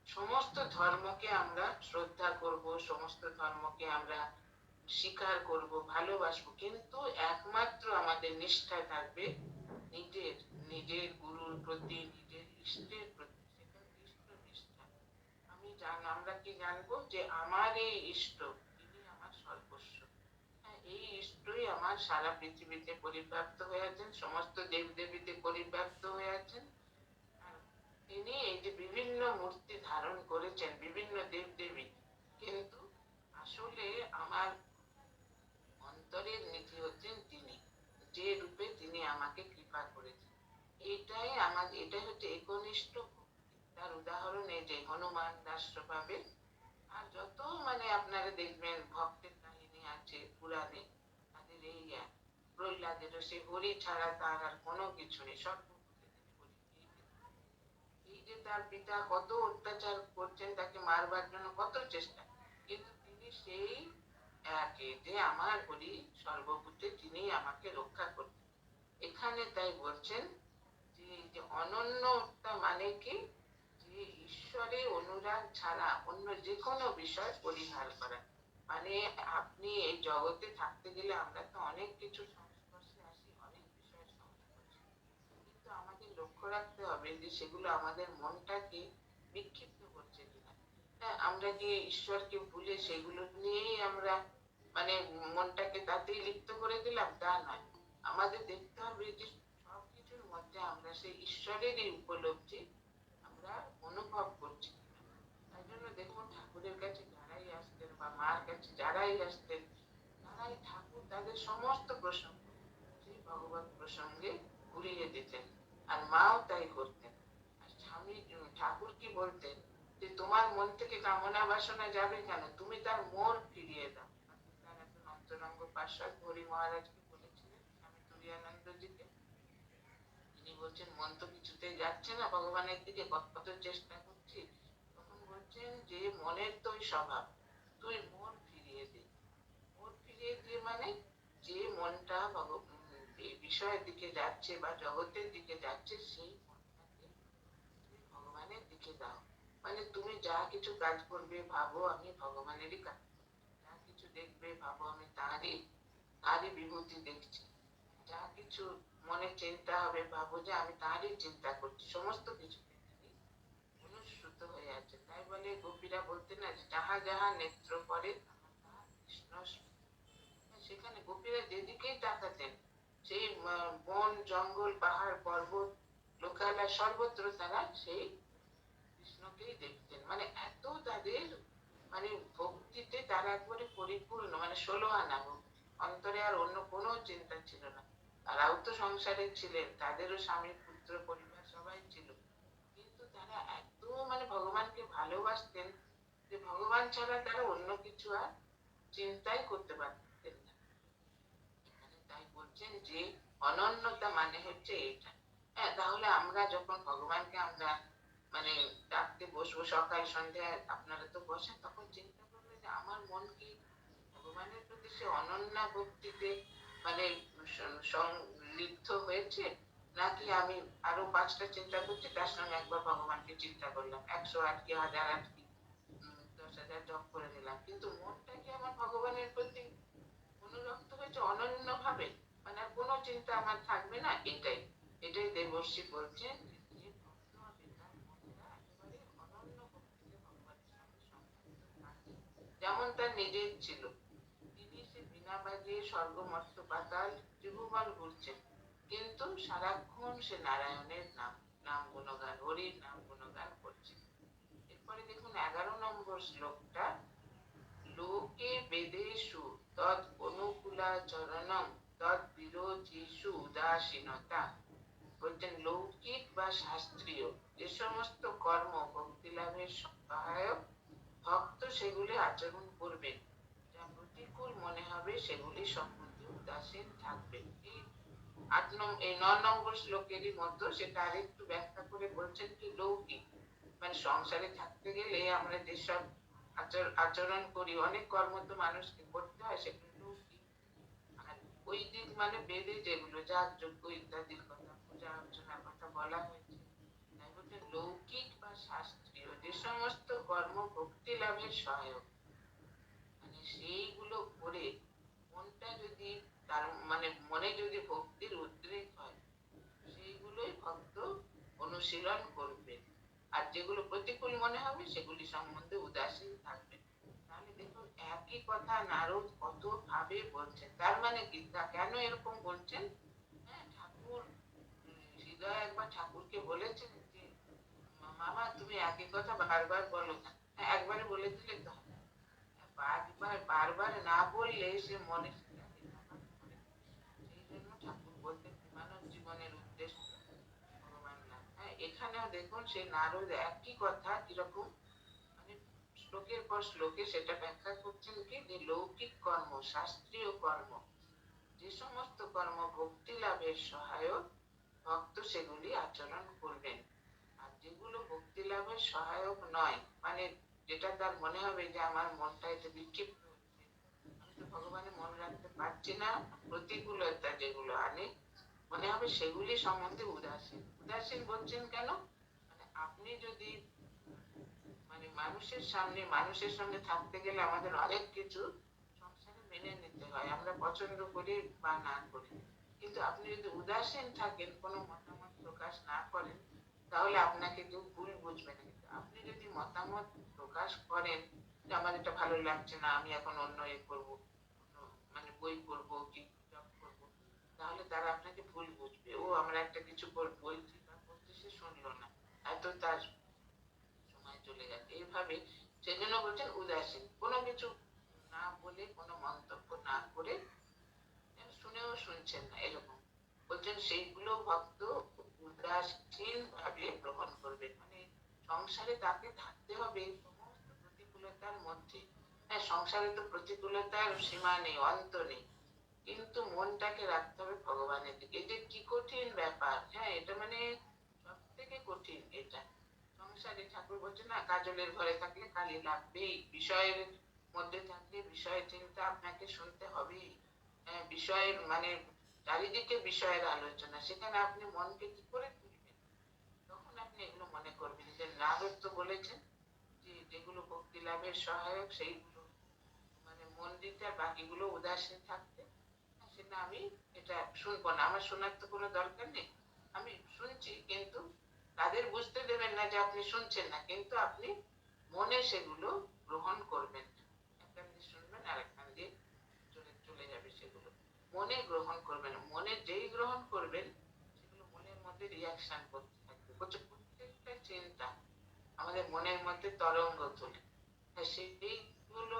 সমস্ত ধর্মকে আমরা শ্রদ্ধা করব, সমস্ত ধর্মকে আমরা স্বীকার করব, ভালোবাসবো, কিন্তু একমাত্র আমাদের নিষ্ঠায় থাকবে নিজের নিজের গুরুর প্রতি, নিজের ইষ্টের প্রতি। সেটা ইষ্ট নিষ্ঠা। আমরা কি জানবো যে আমার এই ইষ্ট তিনি আমার সর্বস্ব। হ্যাঁ, এই ইষ্টই আমার সারা পৃথিবীতে পরিব্যাপ্ত হয়ে আছেন, সমস্ত দেব দেবীতে পরিব্যাপ্ত হয়ে আছেন। আর তিনি এই যে বিভিন্ন মূর্তি ধারণ করেছেন, বিভিন্ন দেব দেবী, কিন্তু আসলে আমার অন্তরের নিধি হচ্ছেন তিনি, যে রূপে তিনি আমাকে কৃপা করেছেন। এটাই হচ্ছে একনিষ্ঠ ভক্তি। তার উদাহরণ এই যে হনুমান দাস পাবে। আর যত আপনারা দেখবেন ভক্তের কাহিনী আছে পুরাণে, তাদের এই প্রহ্লাদেরও সে হরি ছাড়া তার আর কোনো কিছু নেই, সব এই যে তার পিতা কত অত্যাচার করছেন, তাকে মারবার জন্য কত চেষ্টা, কিন্তু তিনি সেই যে আমার হরি সর্বভূতে তিনি আমাকে রক্ষা করতেন। এখানে তাই বলছেন যে অনন্যতা মানে কি, যে ঈশ্বরের অনুরাগ ছাড়া অন্য যে কোনো বিষয় পরিহার করা। আপনি এই জগতে থাকতে গেলে আমরা তো অনেক কিছু সংস্পর্শে আসি, অনেক বিষয়ের সংস্পর্শে, কিন্তু আমাদের লক্ষ্য রাখতে হবে যে সেগুলো আমাদের মনটাকে বিক্ষিপ্ত করছে কিনা। হ্যাঁ, আমরা কি ঈশ্বরকে ভুলে সেগুলো নিয়েই আমরা মনটাকে তাতেই লিপ্ত করে দিলাম, তা নয়। আমাদের দেখতে হবে যে সবকিছুর মধ্যে আমরা সেই ঈশ্বরেরই উপলব্ধি আমরা অনুভব করছি। তাই জন্য দেখুন ঠাকুরের কাছে যারাই আসতেন বা মার কাছে যারাই আসতেন, তারাই ঠাকুর তাদের সমস্ত প্রসঙ্গ সেই ভগবত প্রসঙ্গে ঘুরিয়ে দিতেন, আর মাও তাই করতেন। আর স্বামী ঠাকুর কি বলতেন যে তোমার মন থেকে কামনা বাসনা যাবে কেন, তুমি তার মোড় ফিরিয়ে দাও। তার একজন অন্তরঙ্গ পার্ষদ হরি মহারাজকে বলেছিলেন, স্বামী তুরীয়ানন্দজিকে। তিনি বলছেন মন তো কিছুতেই যাচ্ছে না ভগবানের দিকে, কত চেষ্টা করছি। তখন বলছেন যে মনের তো স্বভাব, তুই মোড় ফিরিয়ে দে। মোড় ফিরিয়ে দিয়ে যে মনটা বিষয়ের দিকে যাচ্ছে বা জগতের দিকে যাচ্ছে, সেই মনটাকে ভগবানের দিকে দাও। তুমি যা কিছু কাজ করবে ভাবো আমি ভগবানেরই কাজ, যা কিছু দেখবে ভাবো আমি তারই বিভূতি দেখছি, যা কিছু মনে চিন্তা হবে ভাবো যে আমি তারই চিন্তা করছি, সমস্ত কিছু অনুশ্রুত হয়ে আছে। তাই বলে গোপীরা বলতেন না যে যাহা যাহা নেত্র পড়ে কৃষ্ণ। সেখানে গোপীরা যেদিকেই তাকাতেন, সেই বন জঙ্গল পাহাড় পর্বত লোকালয় সর্বত্র তারা সেই কৃষ্ণকেই দেখতেন। এত তাদের ভক্তিতে তারা একবারে পরিপূর্ণ, 16 আনা ভক্তি, অন্তরে আর অন্য কোনো চিন্তা ছিল না। তারাও তো সংসারে ছিলেন, তাদেরও স্বামী পুত্র পরিবার সবাই ছিল, কিন্তু তারা এত ভগবানকে ভালোবাসতেন যে ভগবান ছাড়া তারা অন্য কিছু আর চিন্তাই করতে পারতেন না। এখানে তাই বলছেন যে অনন্যতা হচ্ছে এটা। হ্যাঁ, তাহলে আমরা যখন ভগবানকে আমরা ডাকতে বসবো সকাল সন্ধ্যায়, আপনারা তো বসেন, তখন চিন্তা করবে যে আমার মন কি ভগবানের প্রতি সে অনন্য ভক্তিতে সংলিপ্ত হয়েছে, নাকি আমি আরো 5টা চিন্তা করছি, তার সঙ্গে একবার ভগবানকে চিন্তা করলাম, 108 কি 1008 কি 10,000 জপ করে নিলাম, কিন্তু মনটা কি আমার ভগবানের প্রতি অনুরক্ত হয়েছে অনন্য ভাবে, আর কোনো চিন্তা আমার থাকবে না। এটাই এটাই দেবর্ষি বলছেন, যেমন তার নিজের ছিল, তিনি সে বিনা বাজিয়ে স্বর্গ মর্ত পাতাল ত্রিভুবন ঘুরছেন, কিন্তু সারাক্ষণ সে নারায়ণের নাম গুণগান, হরির নাম গুণগান করছে। এরপরে দেখুন 11 নম্বর শ্লোকটা, লোকে বেদেষু তৎ অনুকূলা চরণম তৎ বিরোধীষু উদাসীনতা বলছেন লৌকিক বা শাস্ত্রীয় যে সমস্ত কর্ম ভক্তি লাভের সহায়ক ভক্ত সেগুলি আচরণ করবেন, যা প্রতিকূল মনে হবে সেগুলি সম্বন্ধে উদাসীন থাকবেন। এই 9 নম্বর শ্লোকেরই মধ্যে সেটা আরেকটু ব্যাখ্যা করে বলছেন কি লৌকিক মানে সংসারে থাকতে গেলে আমরা যেসব আচরণ করি, অনেক কর্ম তো মানুষকে করতে হয়, সেগুলো লৌকিক। আর বৈদিক মানে বেদে যেগুলো যাগযজ্ঞ ইত্যাদির কথা, পূজা অর্চনার কথা বলা হয়েছে, তাই বলতে লৌকিক বা শাস্ত্রীয় যে সমস্ত কর্ম ভক্তি লাভের সহায়ক, মানে সেইগুলো করে মনটা যদি তার মানে মনে যদি ভক্তির উদ্রেক হয় সেইগুলোই ভক্ত অনুশীলন করবে। আর যেগুলো প্রতিকূল মনে হবে সেগুলি সম্বন্ধে উদাসীন থাকবে। তাহলে দেখুন একই কথা নারদ কত ভাবে বলছেন। তার মানে কি, কেন এরকম বলছেন? হ্যাঁ, ঠাকুর হৃদয় একবার ঠাকুরকে বলেছেন যে মামা তুমি একই কথা বারবার বলো না, একবারে বলে দিলে তো বারবার বারবার না বললে সে মনে সেই জন্য ঠাকুর বলতেন মানব জীবনের উদ্দেশ্য ভগবান না। হ্যাঁ, এখানেও দেখুন সেই নারদ একই কথা কিরকম মানে শ্লোকের পর শ্লোকে সেটা ব্যাখ্যা করছেন কি, যে লৌকিক কর্ম শাস্ত্রীয় কর্ম যে সমস্ত কর্ম ভক্তি লাভের সহায়ক ভক্ত সেগুলি আচরণ করবেন। আর যেগুলো ভক্তি লাভের সহায়ক নয়, মানে যেটা তার মনে হবে যে আমার মনটা এতে বিক্ষিপ্ত হচ্ছে, আমি তো ভগবানে মন রাখতে পারছি না, প্রতিকূলতা যেগুলো আনে মনে হবে সেগুলি সম্বন্ধে উদাসীন। উদাসীন বলছেন কেন? মানে আপনি যদি মানে মানুষের সঙ্গে থাকতে গেলে আমাদের অনেক কিছু সংসারে মেনে নিতে হয়, আমরা পছন্দ করি বা না করি, কিন্তু আপনি যদি উদাসীন থাকেন, কোনো মতামত প্রকাশ না করেন, তাহলে আপনাকে কেউ ভুল বুঝবে না। কিন্তু আপনি যদি মতামত প্রকাশ করেন যে আমার এটা ভালো লাগছে না, আমি এখন অন্য করবো, মানে বই পড়বো কি জব করবো, তাহলে তারা আপনাকে ভুল বুঝবে, ও আমরা একটা কিছু বলছি বা করতে সে শুনলো না, এত তার সময় চলে গেছে এইভাবে। সেজন্য বলছেন উদাসীন, কোনো কিছু না বলে কোনো মন্তব্য না করে, শুনেও শুনছেন না এরকম বলছেন, সেইগুলো ভক্ত উদাসীন ভাবে গ্রহণ করবে। মানে সংসারে তাকে থাকতে হবে সমস্ত প্রতিকূলতার মধ্যে। হ্যাঁ, সংসারে তো প্রতিকূলতার সীমা নেই, অন্ত নেই, কিন্তু মনটাকে রাখতে হবে ভগবানের দিকে। এই যে কি কঠিন ব্যাপার! হ্যাঁ, এটা মানে সব থেকে কঠিন এটা। সংসারে ঠাকুর বলছে না, কাজলের ঘরে থাকলে কালি লাগবেই, বিষয়ের মধ্যে থাকলে বিষয় চিন্তা আপনাকে শুনতে হবেই। বিষয়ের মানে চারিদিকে বিষয়ের আলোচনা, সেখানে আপনি মনকে কি করে তুলবেন? তখন আপনি এগুলো মনে করবেন যে নারদ তো বলেছেন যে যেগুলো ভক্তি লাভের সহায়ক সেইগুলো মানে মন দিতে, আর বাকিগুলো উদাসীন থাকতে। সেটা আমি এটা শুনবো না, আমার শোনার তো কোনো দরকার নেই, আমি শুনছি, কিন্তু তাদের বুঝতে দেবেন না যে আপনি শুনছেন না, কিন্তু আপনি মনে সেগুলো গ্রহণ করবেন। এক কান দিয়ে শুনবেন আর এক কান দিয়ে চলে চলে যাবে সেগুলো, মনে গ্রহণ করবেন। মনে যেই গ্রহণ করবেন সেগুলো মনের মধ্যে রিয়াকশন করতে থাকবে। প্রত্যেকটা চিন্তা আমাদের মনের মধ্যে তরঙ্গ তোলে, সেইগুলো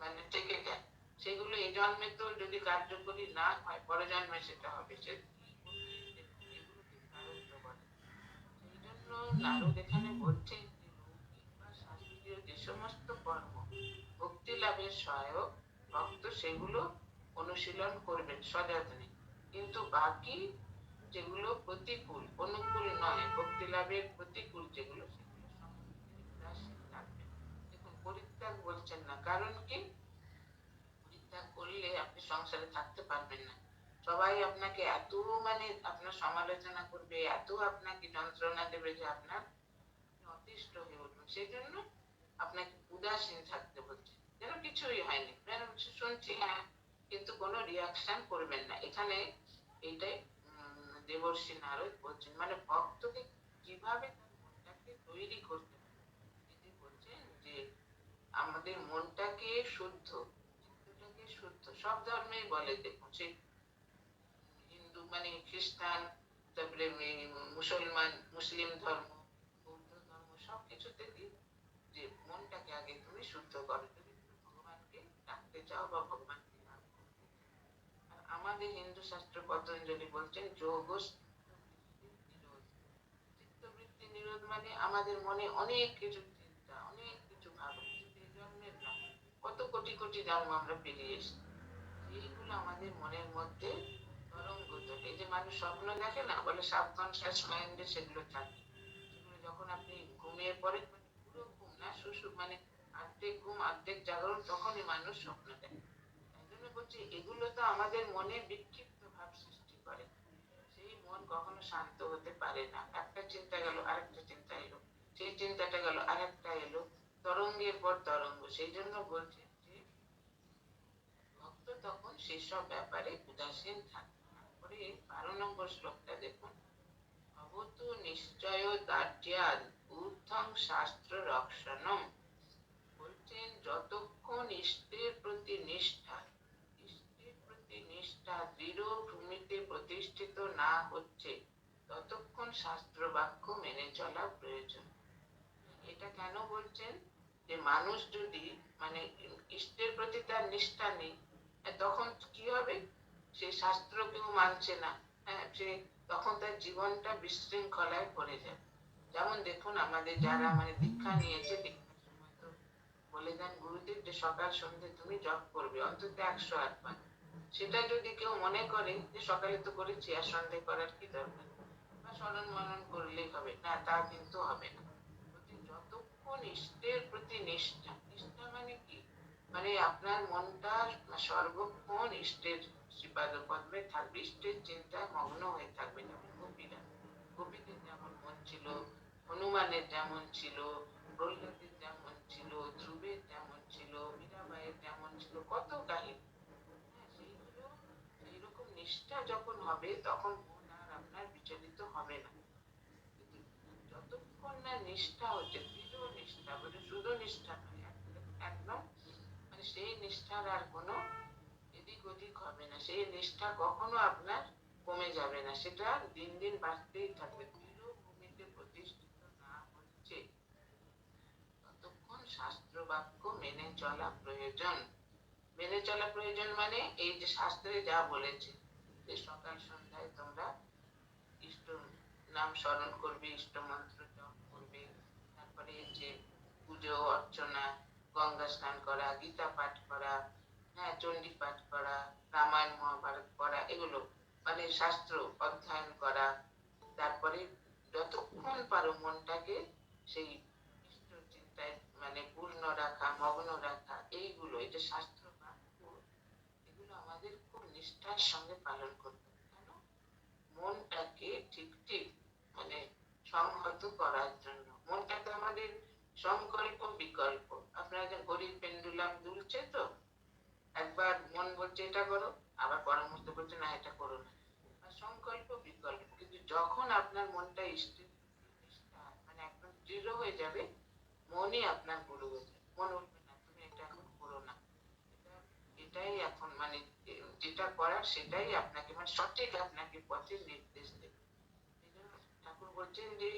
মানে থেকে যায়। সেগুলো এই জন্মে তো যদি কার্যকরী না হয়, পরে জন্মে সেটা হবে। এগুলোকে প্রারব্ধ বলে। সেই জন্য নারদ এখানে বলছেন যে লৌকিক বা শাস্ত্রীয় যে সমস্ত কর্ম ভক্তি লাভের সহায়ক ভক্ত সেগুলো অনুশীলন করবেন সযত্নে, কিন্তু বাকি যেগুলো প্রতিকূল অনুকূল নয়, ভক্তি লাভের প্রতিকূল যেগুলো, সেগুলো সম্বন্ধে তিনি উদাসীন থাকবেন। দেখুন পরিত্যাগ বলছেন না, কারণ কি, পরিত্যাগ করলে আপনি সংসারে থাকতে পারবেন না। সবাই আপনাকে এত মানে আপনার সমালোচনা করবে, এত আপনাকে যন্ত্রণা দেবে যে আপনার অতিষ্ঠ হয়ে উঠবেন। সেই জন্য আপনাকে উদাসীন থাকতে বলছে, যেন কিছুই হয়নি, যেন শুনছি হ্যাঁ, কিন্তু কোনো রিয়াকশন করবেন না। এখানে এইটাই দেবর্ষি নারদ বলছেন, মানে ভক্তকে কিভাবে তার মনটাকে তৈরি করতে হবে। তিনি বলছেন যে আমাদের মনটাকে শুদ্ধ, চিত্তটাকে শুদ্ধ, সব ধর্মেই বলে, দেখুন সে হিন্দু মানে খ্রিস্টান, তারপরে মুসলমান মুসলিম ধর্ম, বৌদ্ধ ধর্ম, সবকিছু থেকে যে মনটাকে আগে তুমি শুদ্ধ করো, যদি তুমি ভগবানকে ডাকতে চাও বা ভগবানকে লাভ করতে চাও। আর আমাদের হিন্দু শাস্ত্র পতঞ্জলি বলছেন যোগ নারদ মানে আমাদের মনে অনেক কিছু চিন্তা, অনেক কিছু ভাবনা, শুধু এই জন্মের না, কত কোটি কোটি জন্ম আমরা পেরিয়ে এসেছি, এইগুলো আমাদের মনের মধ্যে তরঙ্গ তোলে। এই যে মানুষ স্বপ্ন দেখে না, বলে সাবকনসিয়াস মাইন্ডে সেগুলো থাকে, সেগুলো যখন আপনি ঘুমিয়ে পড়েন, মানে পুরো ঘুম না, মানে অর্ধেক ঘুম অর্ধেক জাগরণ, তখনই মানুষ স্বপ্ন দেখে। তাই জন্য বলছি, এগুলো তো আমাদের মনে বিক্ষিপ্ত ভাব সৃষ্টি করে, সেই মন কখনো শান্ত হতে পারে না। একটা চিন্তা গেল, আরেকটা চিন্তা এলো, সেই চিন্তাটা গেল, আরেকটা এলো, তরঙ্গের পর তরঙ্গ। সেই জন্য বলছে যে ভক্ত তখন সেসব ব্যাপারে উদাসীন থাকে। তারপরে 12 নম্বর শ্লোকটা দেখুন, ভবতু নিশ্চয় দার্ঢ্যাৎ ঊর্ধ্বং শাস্ত্র রক্ষণম। বলছেন যতক্ষণ ইষ্টের প্রতি নিষ্ঠা দৃঢ় ভূমিতে প্রতিষ্ঠিত না হচ্ছে, ততক্ষণ শাস্ত্র বাক্য মেনে চলা প্রয়োজন। এটা কেন বলছেন? যে মানুষ যদি মানে ইষ্টের প্রতি তার নিষ্ঠা নেই, তখন কি হবে? সে শাস্ত্র কেউ মানছে না, সে তখন তার জীবনটা বিশৃঙ্খলায় পড়ে যায়। যেমন দেখুন, আমাদের যারা মানে দীক্ষা নিয়েছে, দীক্ষার সময় তো বলে দেন গুরুদেব যে সকাল সন্ধ্যে তুমি জপ করবে অন্তত 108 বার। সেটা যদি কেউ মনে করে যে সকালে তো করেছি, আর সন্ধ্যে করার কি দরকার, বা স্মরণ মনন করলেই হবে, না, তা কিন্তু হবে না। যতক্ষণ ইষ্টের প্রতি নিষ্ঠা মানে কি? মানে আপনার মনটা সর্বক্ষণ ইষ্টের শ্রীপাদ পদ্মে থাকবে, ইষ্টের চিন্তায় মগ্ন হয়ে থাকবে। যেমন গোপীদের যেমন মন ছিল, হনুমানের যেমন ছিল, প্রহ্লাদের যেমন ছিল, ধ্রুবের যেমন ছিল, মীরাবাইয়ের যেমন ছিল, কত কাহিনী। সেইগুলো এইরকম নিষ্ঠা যখন হবে, তখন মন আর আপনার বিচলিত হবে না। যতক্ষণ না নিষ্ঠা হচ্ছে, দৃঢ় নিষ্ঠা, বলে শুধু নিষ্ঠা নয়, একদম মানে সেই নিষ্ঠার আর কোনো এদিক ওদিক হবে না, সেই নিষ্ঠা কখনো আপনার কমে যাবে না, সেটা দিন দিন বাড়তেই থাকবে। দৃঢ় ভূমিতে প্রতিষ্ঠিত না হচ্ছে, ততক্ষণ শাস্ত্র বাক্য মেনে চলা প্রয়োজন। মেনে চলা প্রয়োজন মানে এই যে শাস্ত্রে যা বলেছে, যে সকাল সন্ধ্যায় তোমরা ইষ্ট নাম স্মরণ করবে, ইষ্ট মন্ত্র জপ করবে, তারপরে যে পুজো অর্চনা, গঙ্গা স্নান করা, গীতা পাঠ করা, চণ্ডী পাঠ করা, রামায়ণ মহাভারত পড়া, এগুলো মানে শাস্ত্র অধ্যয়ন করা। তারপরে যতক্ষণ পারো মনটাকে সেই ইষ্ট চিন্তায় মানে পূর্ণ রাখা, মগ্ন রাখা, এইগুলো এই যে শাস্ত্র বাক্য, এগুলো আমাদের খুব নিষ্ঠার সঙ্গে পালন করতে হবে। কেন? মনটাকে ঠিক মানে সংহত করার জন্য। মনটা তো আমাদের সংকল্প বিকল্প। আপনারা যে ঘড়ির পেন্ডুলাম দুলছে তো, একবার মন বলছে এটা করো, আবার পরামর্শ করছে না এটা করো না, সংকল্প বিকল্প। কিন্তু যখন আপনার মনটা মানে একদম দৃঢ় হয়ে যাবে, মনই আপনার গুরু হয়ে যাবে। মন বলবে না তুমি এটা এখন করো না, এটাই এখন মানে যেটা করার সেটাই আপনাকে মানে সঠিক আপনাকে পথের নির্দেশ দেবে। ঠাকুর বলছেন যে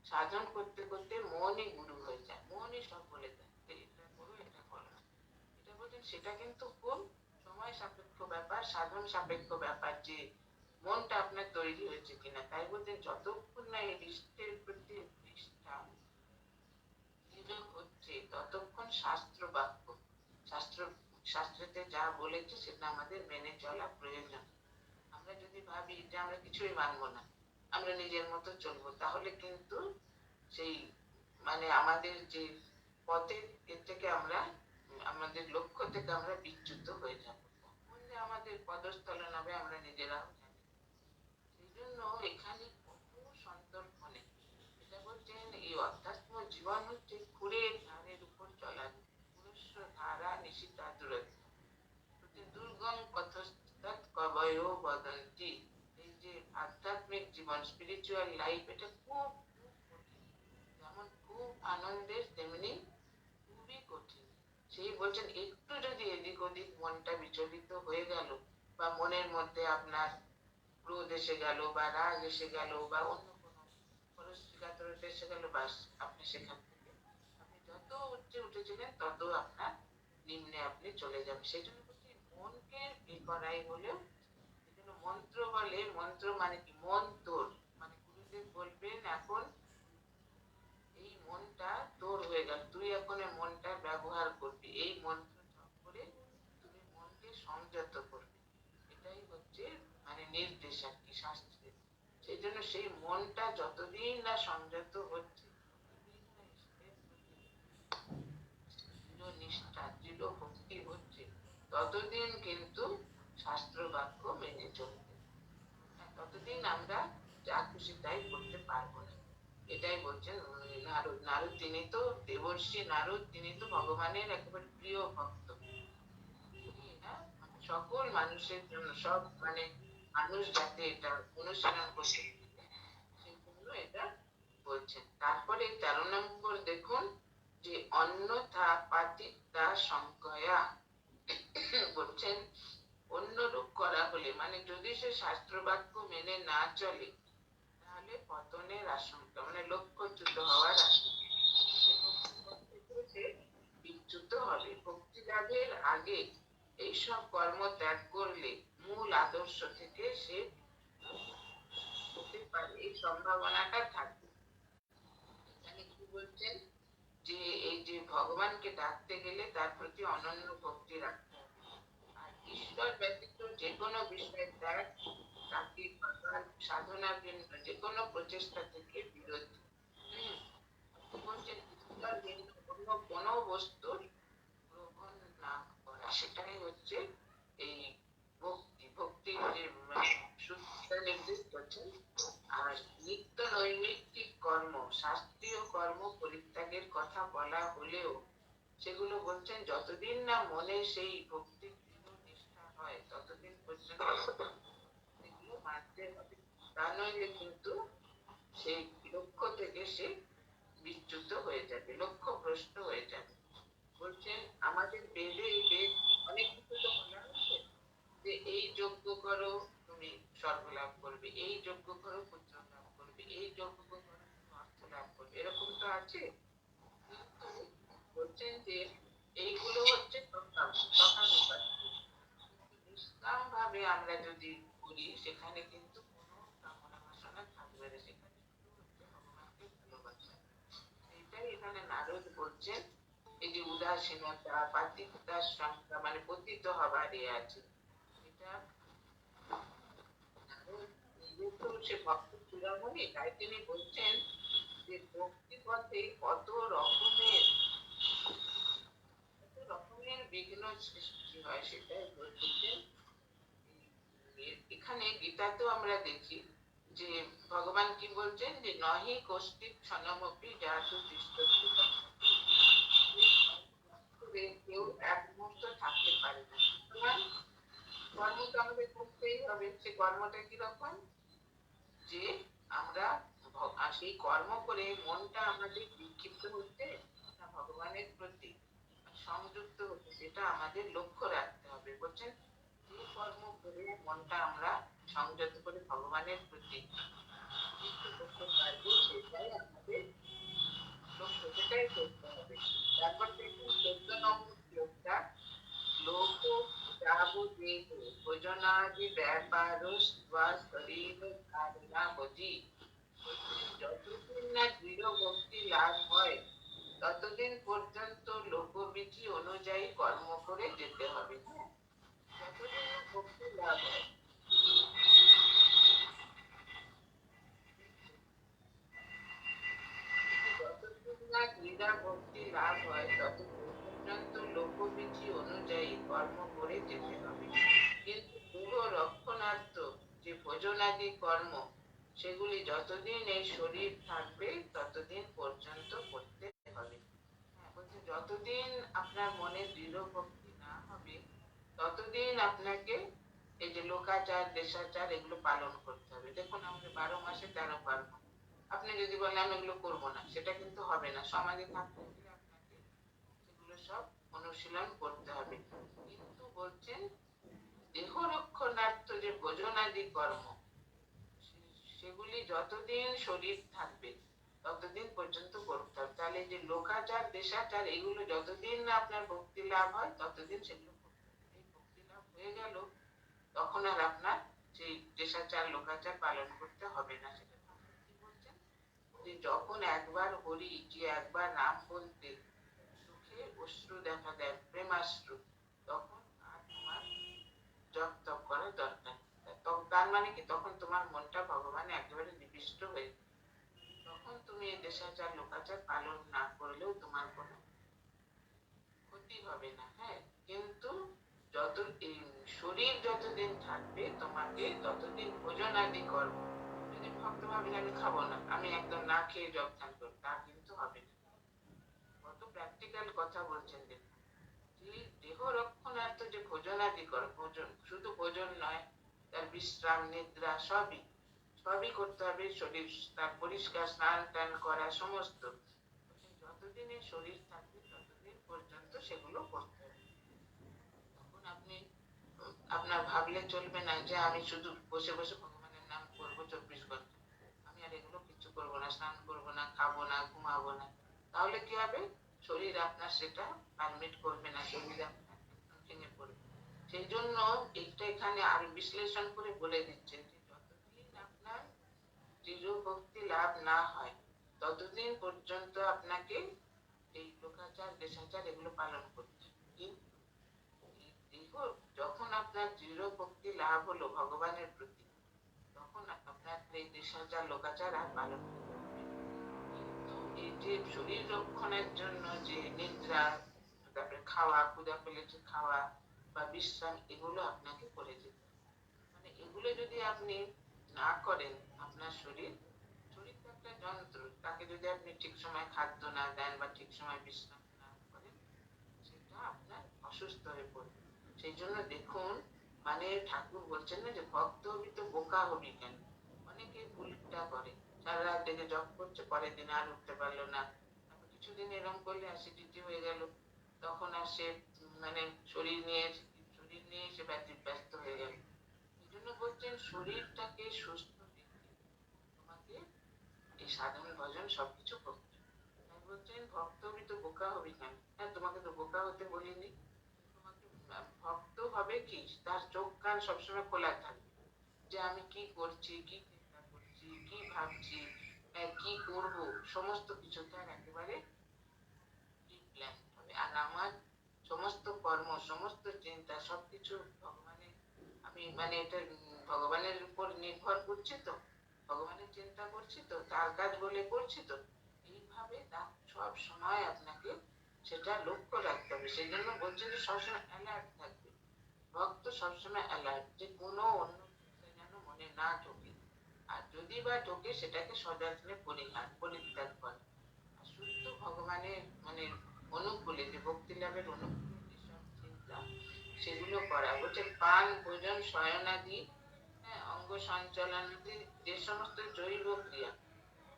সাধন করতে করতে মনই গুরু হয়ে যায়, মনই সব বলে দেয় এটা করো, এটা করো না। এটা বলছেন সেটা কিন্তু খুব সময় সাপেক্ষ ব্যাপার, সাধন সাপেক্ষ ব্যাপার, যে মনটা আপনার তৈরি হয়েছে কিনা। তাই বলছেন যতক্ষণ না এই ইষ্টের প্রতি নিষ্ঠা হচ্ছে, ততক্ষণ শাস্ত্র বাক্য, শাস্ত্রতে যা বলেছে সেটা আমাদের মেনে চলা প্রয়োজন। আমরা যদি ভাবি যে আমরা কিছুই মানবো না, আমরা নিজের মতো চলবো, তাহলে কিন্তু সেই মানে আমাদের যে পথের এর থেকে আমরা আমাদের লক্ষ্য থেকে আমরা বিচ্যুত হয়ে যাবো। তখন যে আমাদের পদস্থলন হবে আমরা নিজেরাও জানি। সেই জন্য এখানে কত সন্তর্পণে এটা বলছেন, এই অধ্যাত্ম জীবন হচ্ছে খুঁড়ের ধারের উপর চলা, পুরুষ ধারা নিশিতা দূরত্ব, দুর্গম পথস্তৎ কবয় বদন্তি। এই যে আধ্যাত্মিক জীবন, স্পিরিচুয়াল লাইফ, এটা খুব খুব কঠিন। যেমন খুব আনন্দের, তেমনি খুবই কঠিন। সেই বলছেন একটু যদি এদিক ওদিক মনটা বিচলিত হয়ে গেল, বা মনের মধ্যে আপনার ক্রোধ এসে গেল, বা রাগ এসে গেল, বা অন্য কোনো পরশ্রীকাতরতা এসে গেল, বাস আপনি সেখান থেকে আপনি যত উচ্চে উঠেছিলেন তত আপনার নিম্নে আপনি চলে যাবেন। সেই জন্য মনকে করাই হলো, এজন্য মন্ত্র বলে। মন্ত্র মানে কি? মন তোর, মানে গুরুদেব বলবেন এখন হয়ে গেল, তুই এখন এই মনটা ব্যবহার করবি, এই মন্ত্র জপ করে তুমি মনকে সংযত করবে। এটাই হচ্ছে মানে নির্দেশ আর কি শাস্ত্রে। সেই জন্য সেই মনটা যতদিন না সংযত হচ্ছে, ততদিন না ঈশ্বরের প্রতি দৃঢ় নিষ্ঠা, দৃঢ় ভক্তি হচ্ছে, ততদিন কিন্তু শাস্ত্র বাক্য মেনে চলতে, ততদিন আমরা যা খুশি তাই করতে পারবো না। এটাই বলছেন নারদ। নারদ তিনি তো দেবর্ষি নারদ, তিনি তো ভগবানের একেবারে প্রিয় ভক্ত। এটা সকল মানুষের জন্য, সব মানে মানুষ যাতে এটা অনুসরণ করতে সেই জন্য এটা বলছেন। তারপরে 13 নম্বর দেখুন যে অন্যথা পাতিতা সংকয়া বলছেন, অন্যরূপ করা হলে মানে যদি সে শাস্ত্র বাক্য মেনে না চলে, তাহলে পতনের আশঙ্কা মানে লক্ষ্যচ্যুত হওয়ার আশঙ্কা, সে বিচ্যুত হবে। ভক্তি লাভের আগে এইসব কর্ম ত্যাগ করলে মূল আদর্শ থেকে সে হতে পারে, এই সম্ভাবনাটা থাকবে। এখানে কি বলছেন যে এই যে ভগবানকে ডাকতে গেলে তার প্রতি অনন্য ভক্তি রাখতে হবে, আর ঈশ্বর ব্যতীত যে কোনো বিষয়ে ত্যাগ তাকে সাধনার জন্য যে কোনো প্রচেষ্টা থেকে বিরত। বলছেন ঈশ্বর ভিন্ন অন্য কোনো বস্তুর গ্রহণ না করা, সেটাই হচ্ছে এই ভক্তি। ভক্তির যে সূত্র নির্দেশ করছেন। আর নিত্য নৈমিত্তিক কর্ম, শাস্ত্রীয় কর্ম পরিত্যাগের কথা বলা হলেও সেগুলো বলছেন যতদিন না মনে সেই ভক্তির দৃঢ় নিষ্ঠা হয়, ততদিন পর্যন্ত সেগুলো মানতে হবে। তা নইলে কিন্তু সেই লক্ষ্য থেকে সে বিচ্যুত হয়ে যাবে, লক্ষ্য ভ্রষ্ট হয়ে যাবে। বলছেন আমাদের বেদে অনেক কিছু তো বলা হচ্ছে যে এই যজ্ঞ করো তুমি স্বর্গ লাভ করবে, এই যজ্ঞ করো পুত্র লাভ করবে, এই যজ্ঞ করো তুমি অর্থ লাভ করবে, এরকম তো আছে। কিন্তু বলছেন যে এইগুলো হচ্ছে নিষ্কাম ভাবে আমরা যদি করি, সেখানে কিন্তু কোনো কামনা বাসনা থাকবে না, সেখানে শুধু হচ্ছে ভগবানকে ভালোবাসা। এইটাই এখানে নারদ বলছেন, এই যে উদাসীনতা পাতিতার সংখ্যা মানে পতিত হবার এ আছে, এটা নিজে তো সে ভক্ত চূড়ামণি, তাই তিনি বলছেন যে ভক্তি পথে কত রকমের বিঘ্ন সৃষ্টি হয়, সেটাই বলছেন। এখানে গীতাতেও আমরা দেখি যে ভগবান কি বলছেন যে নহি কষ্টিত ক্ষণমপি জাতু তিষ্ঠতি, কেউ এক মুহূর্ত থাকতে পারে না। সুতরাং কর্ম তো আমাদের করতেই হবে। সে কর্মটা কিরকম, যে আমরা সেই কর্ম করে মনটা আমাদের বিক্ষিপ্ত হচ্ছে না ভগবানের প্রতি সংযুক্ত হচ্ছে, সেটা আমাদের লক্ষ্য রাখতে হবে। বলছেন যে কর্ম করে মনটা আমরা সংযত করে ভগবানের প্রতি করতে পারবো, সেটাই আমাদের লক্ষ্য, সেটাই করতে হবে। তারপর দেখুন 14 নম্বর শ্লোকটা, লোক যাবদেহ ভোজনাদি ব্যাপার শরীর ধারণা বোঝি, যতদিন না দৃঢ় ভক্তি লাভ হয় ততদিন পর্যন্ত লোকবিধি অনুযায়ী কর্ম করে যেতে হবে। যতদিন না ভক্তি লাভ হয়, যতদিন না দৃঢ় ভক্তি লাভ হয় ততদিন পর্যন্ত লোকবিধি অনুযায়ী কর্ম করে যেতে হবে। কিন্তু দেহ রক্ষণার্থ যে ভোজনাদি কর্ম, সেগুলি যতদিন এই শরীর থাকবে ততদিন পর্যন্ত করতে হবে। বলছে যতদিন আপনার মনে দৃঢ় ভক্তি না হবে, ততদিন আপনাকে এই যে লোকাচার দেশাচার এগুলো পালন করতে হবে। দেখুন আমাদের 12 মাসে 13 পার্বণ, আপনি যদি বলেন আমি এগুলো করবো না, সেটা কিন্তু হবে না। সমাজে থাকতে গেলে আপনাকে সেগুলো সব অনুশীলন করতে হবে। কিন্তু বলছেন দেহ রক্ষণার্থ যে ভোজনাদি কর্ম, সেগুলি যতদিন শরীর থাকবে ততদিন পর্যন্ত করতে হবে। তাহলে যে লোকাচার দেশাচার এগুলো যতদিন না আপনার ভক্তি লাভ হয় ততদিন সেগুলো করতে হবে। এই ভক্তি লাভ হয়ে গেল, তখন আর আপনার সেই দেশাচার লোকাচার পালন করতে হবে না। সেটা কি বলছেন যে যখন একবার হরি যে একবার নাম বলতে চোখে অশ্রু দেখা দেয়, প্রেমাশ্রু, তখন আর তোমার জপ তপ করার দরকার। তার মানে কি, তখন তোমার মনটা ভগবানে একেবারে নিবিষ্ট হয়ে, তখন তুমি এই দেশাচার লোকাচার পালন না করলেও তোমার কোনো ক্ষতি হবে না। হ্যাঁ, কিন্তু যত এই শরীর যতদিন থাকবে তোমাকে ততদিন ভোজন আদি কর্ম, যদি ভক্ত ভাবেন আমি খাবো না, আমি একদম না খেয়ে জপ ধ্যান করবো, তা কিন্তু হবে না। কত প্র্যাকটিক্যাল কথা বলছেন দেখুন। যে দেহ রক্ষণার্থ যে ভোজন আদি করো, ভোজন শুধু ভোজন নয়, তার বিশ্রাম নিদ্রা সবই সবই করতে হবে। শরীর তার পরিষ্কার স্নান টান করা সমস্ত, যতদিন এই শরীর থাকবে ততদিন পর্যন্ত সেগুলো করতে হবে। তখন আপনি আপনার ভাবলে চলবে না যে আমি শুধু বসে বসে ভগবানের নাম করবো 24 ঘন্টা, আমি আর এগুলো কিছু করবো না, স্নান করবো না, খাবো না, ঘুমাবো না। তাহলে কি হবে, শরীর আপনার সেটা পারমিট করবে না, শরীর আপনার ভেঙে পড়বে। সেই জন্য এইটা এখানে আর বিশ্লেষণ করে বলে দিচ্ছেন যে যতদিন আপনার দৃঢ় ভক্তি লাভ না হয় ততদিন পর্যন্ত আপনাকে এই লোকাচার দেশাচার এগুলো পালন করতে হবে। যখন আপনার দৃঢ় ভক্তি লাভ হলো ভগবানের প্রতি, তখন আপনার এই দেশাচার লোকাচার আর পালন করতে হবে। কিন্তু এই যে শরীর রক্ষণের জন্য যে নিদ্রা, তারপরে খাওয়া, ক্ষুধা পেলে খাওয়া বা বিশ্রাম, এগুলো আপনাকে করে যেতে হবে। মানে এগুলো যদি আপনি না করেন, আপনার শরীর তো একটা যন্ত্র, তাকে যদি আপনি ঠিক সময় খাদ্য না দেন বা ঠিক সময় বিশ্রাম না করেন, সেটা আপনার অসুস্থ হয়ে পড়বে। সেই জন্য দেখুন, মানে ঠাকুর বলছেন না যে ভক্ত হবি তো বোকা হবি কেন। অনেকে ভুলটা করে, সারা রাত জেগে জপ করছে, পরের দিন আর উঠতে পারলো না, তারপর কিছুদিন এরকম করলে অ্যাসিডিটি হয়ে গেল, তখন আর সে মানে শরীর নিয়ে সে ব্যস্ত হয়ে গেল। এই জন্য বলছেন শরীরটাকে সুস্থ রেখে তোমাকে এই সাধন ভজন সবকিছু করতে। তাই বলছেন ভক্ত হবি তো বোকা হবি কেন। হ্যাঁ, তোমাকে তো বোকা হতে বলিনি, তোমাকে ভক্ত হবে কি, তার চোখ কান সবসময় খোলা থাকবে, যে আমি কি করছি, কি চিন্তা করছি, কি ভাবছি, কি করব, সমস্ত কিছু তার একেবারে প্ল্যান হবে। আর আমার সমস্ত কর্ম, সমস্ত চিন্তা, সবকিছু ভগবানের, আমি মানে এটা ভগবানের উপর নির্ভর করছি তো, ভগবানের চিন্তা করছি তো, তার কাজ বলে করছি তো, এইভাবে তার সব সময় আপনাকে সেটা লক্ষ্য রাখতে হবে। সেই জন্য বলছে যে সবসময় অ্যালার্ট থাকবে। ভক্ত সবসময় অ্যালার্ট, যে কোনো অন্য চিন্তা যেন মনে না ঢোকে, আর যদি বা ঢোকে সেটাকে সযত্নে পরিত্যাগ করে, আর শুদ্ধ ভগবানের মানে অনুকূলে, যে ভক্তি লাভের অনুকূলে যেসব চিন্তা, সেগুলো করা। বলছে পান ভোজন শয়নাদি, হ্যাঁ, অঙ্গ সঞ্চালনাদি, যে সমস্ত জৈব ক্রিয়া,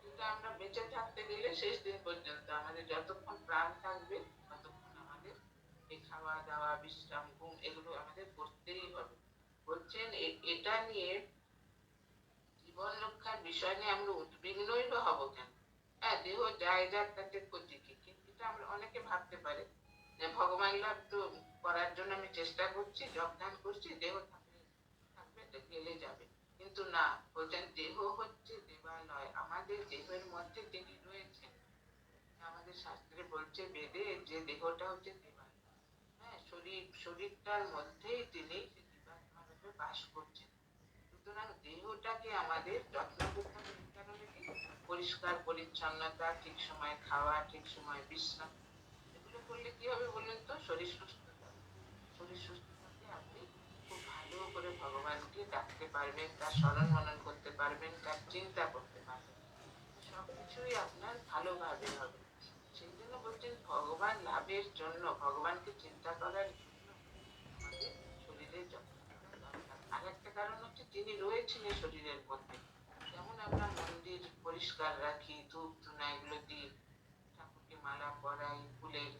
এটা আমরা বেঁচে থাকতে গেলে শেষ দিন পর্যন্ত আমাদের যতক্ষণ প্রাণ থাকবে ততক্ষণ আমাদের এই খাওয়া দাওয়া বিশ্রাম ঘুম এগুলো আমাদের করতেই হবে। বলছেন এটা নিয়ে, জীবন রক্ষার বিষয় নিয়ে আমরা উদ্বিগ্নই বা হবো কেন। হ্যাঁ, দেহ যায় যাক, তাতে ক্ষতি কি, কিন্তু এটা আমরা অনেকে ভাবতে পারে যে ভগবান লাভ তো করার জন্য আমি চেষ্টা করছি, জপ ধ্যান করছি, দেহ থাকবে তো গেলে যাবে। কিন্তু না, বলছেন দেহ হচ্ছে দেবালয়, আমাদের দেহের মধ্যে তিনি রয়েছেন। আমাদের শাস্ত্রে বলছে বেদে যে দেহটা হচ্ছে দেবালয়। হ্যাঁ, শরীরটার মধ্যেই তিনি জীবাত্মারূপে বাস করছেন। সুতরাং দেহটাকে আমাদের যত্ন করতে হবে। এই কারণে কি, পরিষ্কার পরিচ্ছন্নতা, ঠিক সময় খাওয়া, ঠিক সময় বিশ্রাম, এগুলো করলে কি হবে বলুন তো, শরীর সুস্থ থাকবে। শরীর সুস্থ থাকলে আপনি খুব ভালো করে ভগবানকে ডাকতে পারবেন, তার স্মরণ মনন করতে পারবেন, তার চিন্তা করতে পারবেন, সবকিছুই আপনার ভালোভাবে হবে। সেই জন্য বলছেন ভগবান লাভের জন্য, ভগবানকে চিন্তা করার জন্য আমাদের শরীরের যত্ন করা দরকার। আর একটা কারণ হচ্ছে তিনি রয়েছেন এই শরীরের মধ্যে। যেমন আমরা মন্দির পরিষ্কার রাখি, ধূপ ধুনা এগুলো দিই, ঠাকুরকে মালা পরাই, ফুলের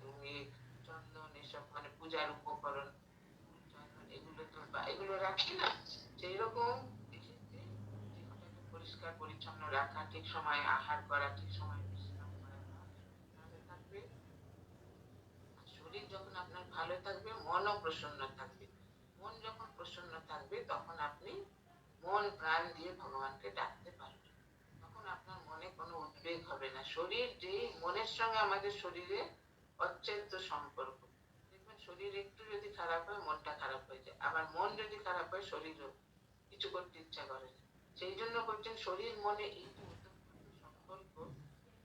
চন্দন, এসব মানে পূজার উপকরণ, চন্দন এগুলো তো এগুলো রাখি না, সেই রকম দেহটাকে পরিষ্কার পরিচ্ছন্ন রাখা, ঠিক সময় আহার করা, ঠিক সময় বিশ্রাম করা, তাহলে থাকবে। শরীর যখন আপনার ভালো থাকবে, মনও প্রসন্ন থাকবে। মন যখন প্রসন্ন থাকবে তখন আপনি মন প্রাণ দিয়ে ভগবানকে ডাকতে পারবেন, তখন আপনার মনে কোনো উদ্বেগ হবে না। শরীর যেই মনের সঙ্গে আমাদের শরীরে অচ্ছেদ্য সম্পর্ক। দেখবেন শরীর একটু যদি খারাপ হয় মনটা খারাপ হয়ে যায়, আবার মন যদি খারাপ হয় শরীরও কিছু করতে ইচ্ছা করে না। সেই জন্য বলছেন শরীর মনে এই যে ওতপ্রোত সম্পর্ক,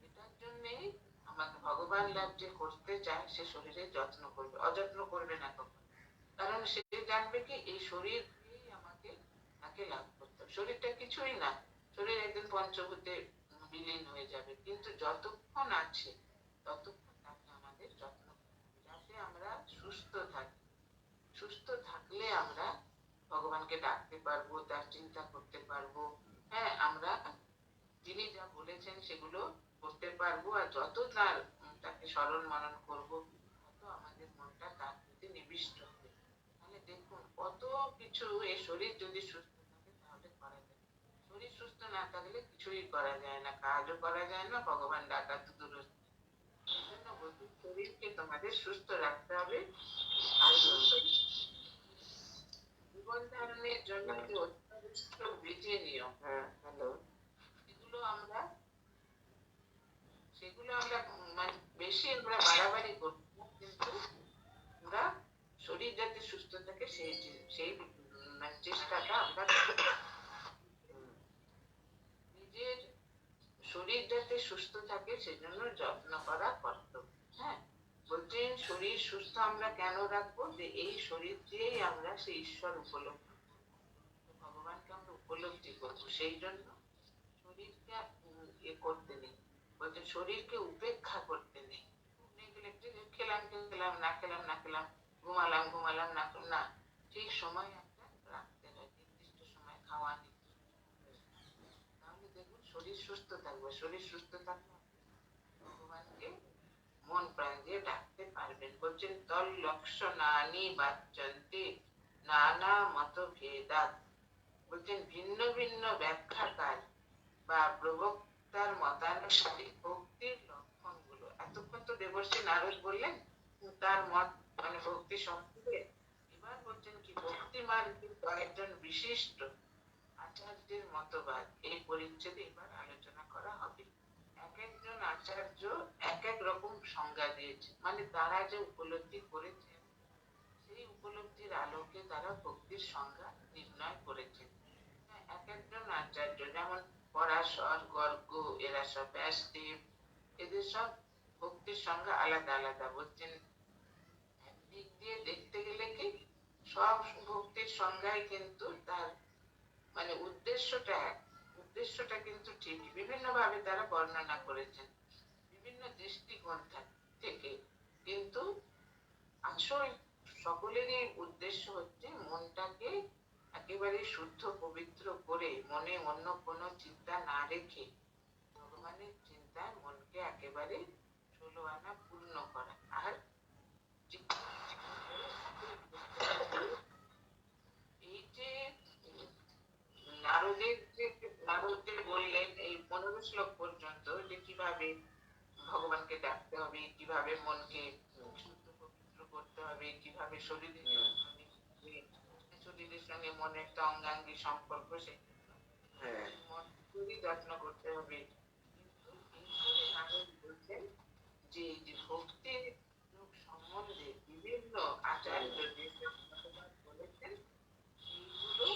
এটার জন্যেই আমাকে ভগবান লাভ যে করতে চায় সে শরীরের যত্ন করবে, অযত্ন করবে না কখনো। কারণ সে জানবে কি এই শরীর দিয়েই আমাকে তাকে লাভ করতে হবে। শরীরটা কিছুই না, শরীর একদিন পঞ্চভূতে বিলীন হয়ে যাবে, কিন্তু যতক্ষণ আছে ততক্ষণ তাকে আমাদের যত্ন করতে হবে, যাতে আমরা সুস্থ থাকি। সুস্থ থাকলে আমরা ভগবানকে ডাকতে পারবো, তার চিন্তা করতে পারবো। হ্যাঁ, আমরা তিনি যা বলেছেন সেগুলো করতে পারবো, আর যত তাকে স্মরণ মনন করবো তত আমাদের মনটা তার প্রতি নিবিষ্ট হবে। তাহলে দেখুন কত কিছু, এই শরীর যদি সুস্থ থাকে তাহলে করা যায়। শরীর সুস্থ না থাকলে কিছুই করা যায় না, কাজও করা যায় না, ভগবান ডাকা তো দূরস্থ। এই জন্য বলছি শরীরকে তোমাদের সুস্থ রাখতে হবে। আর জীবন ধারণের জন্য যে অত্যাবশ্যক বিধি নিয়ম, হ্যালো, সেগুলো আমরা মানে বেশি আমরা বাড়াবাড়ি করব না, কিন্তু আমরা শরীর যাতে সুস্থ থাকে সেই সেই মানে চেষ্টাটা আমরা নিজের শরীর যাতে সুস্থ থাকে সেজন্য যত্ন করা কর্তব্য। হ্যাঁ, বলছেন শরীর সুস্থ আমরা কেন রাখবো, যে এই শরীর দিয়েই আমরা সেই ঈশ্বর উপলব্ধি, ভগবানকে আমরা উপলব্ধি করবো। সেই জন্য শরীরকে করতে নেই, বলছে শরীরকে উপেক্ষা করতে নেই। খেলাম খেলাম না খেলাম না খেলাম, ঘুমালাম ঘুমালাম না না, ঠিক সময় একটা রাখতে হয়, নির্দিষ্ট সময় খাওয়া, তাহলে দেখুন শরীর সুস্থ থাকবে। শরীর সুস্থ থাকলে ভগবানকে মন প্রাণ দিয়ে ডাকতে পারবেন। বলছেন তল লক্ষণানি বাচ্চন্তে নানা মত ভেদাত। বলছেন ভিন্ন ভিন্ন ব্যাখ্যাকার বা প্রবক্তার মতানুসারে ভক্তির লক্ষণগুলো, এতক্ষণ তো দেবর্ষী নারদ বললেন তার মত মানে ভক্তি সম্পর্কে। এবার বলছেন কি ভক্তি মার্গের কয়েকজন বিশিষ্ট আচার্যের মতবাদ এই পরিচ্ছেদে এবার আলোচনা করা হবে। এক একজন আচার্য এক এক রকম সংজ্ঞা দিয়েছে, মানে তারা যে উপলব্ধি করেছেন সেই উপলব্ধির আলোকে তারা ভক্তির সংজ্ঞা নির্ণয় করেছেন। এক একজন আচার্য যেমন পরাশর, গর্গ, এরা সব ব্যাসদেব, এদের সব ভক্তির সংজ্ঞা আলাদা আলাদা। বলছেন একদিক দিয়ে দেখতে গেলে কি সব ভক্তির সংজ্ঞায় কিন্তু তার মানে উদ্দেশ্যটা কিন্তু ঠিক, বিভিন্ন ভাবে তারা বর্ণনা করেছেন বিভিন্ন দৃষ্টিকোণ থেকে, কিন্তু আসল সকলেরই উদ্দেশ্য হচ্ছে মনটাকে একেবারে শুদ্ধ পবিত্র করে মনে অন্য কোনো চিন্তা না রেখে ভগবানের চিন্তায় মনকে একেবারে 16 আনা পূর্ণ করা। আর এই যে নারদের বললেন এই 15 শ্লোক পর্যন্ত যে কিভাবে ভগবানকে ডাকতে হবে, কিভাবে মনকে শুদ্ধ পবিত্র করতে হবে, কিভাবে শরীরের সঙ্গে মনের একটা অঙ্গাঙ্গি সম্পর্ক, সেই মনকেই যত্ন করতে হবে। কিন্তু এরপরে নারদ বলছেন যে এই যে ভক্তির সম্বন্ধে বিভিন্ন আচার্য যে বলেছেন সেইগুলো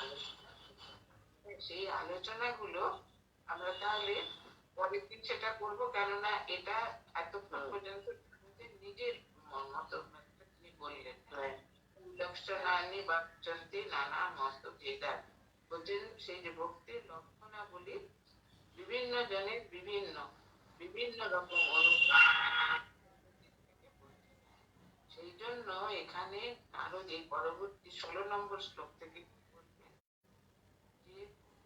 আলোচনা, সেই আলোচনাগুলো আমরা তাহলে পরের দিন সেটা করবো, কেননা এটা এতক্ষণ পর্যন্ত নিজের মত তিনি বললেন লক্ষণানি বাচ্চন্তে নানা মত ভেদাত। বলছেন সেই যে ভক্তির লক্ষণাবলী বিভিন্ন জনের বিভিন্ন বিভিন্ন রকম অনুভব, সেই জন্য এখানে আরো যে পরবর্তী 16 নম্বর শ্লোক থেকে বলবেন যে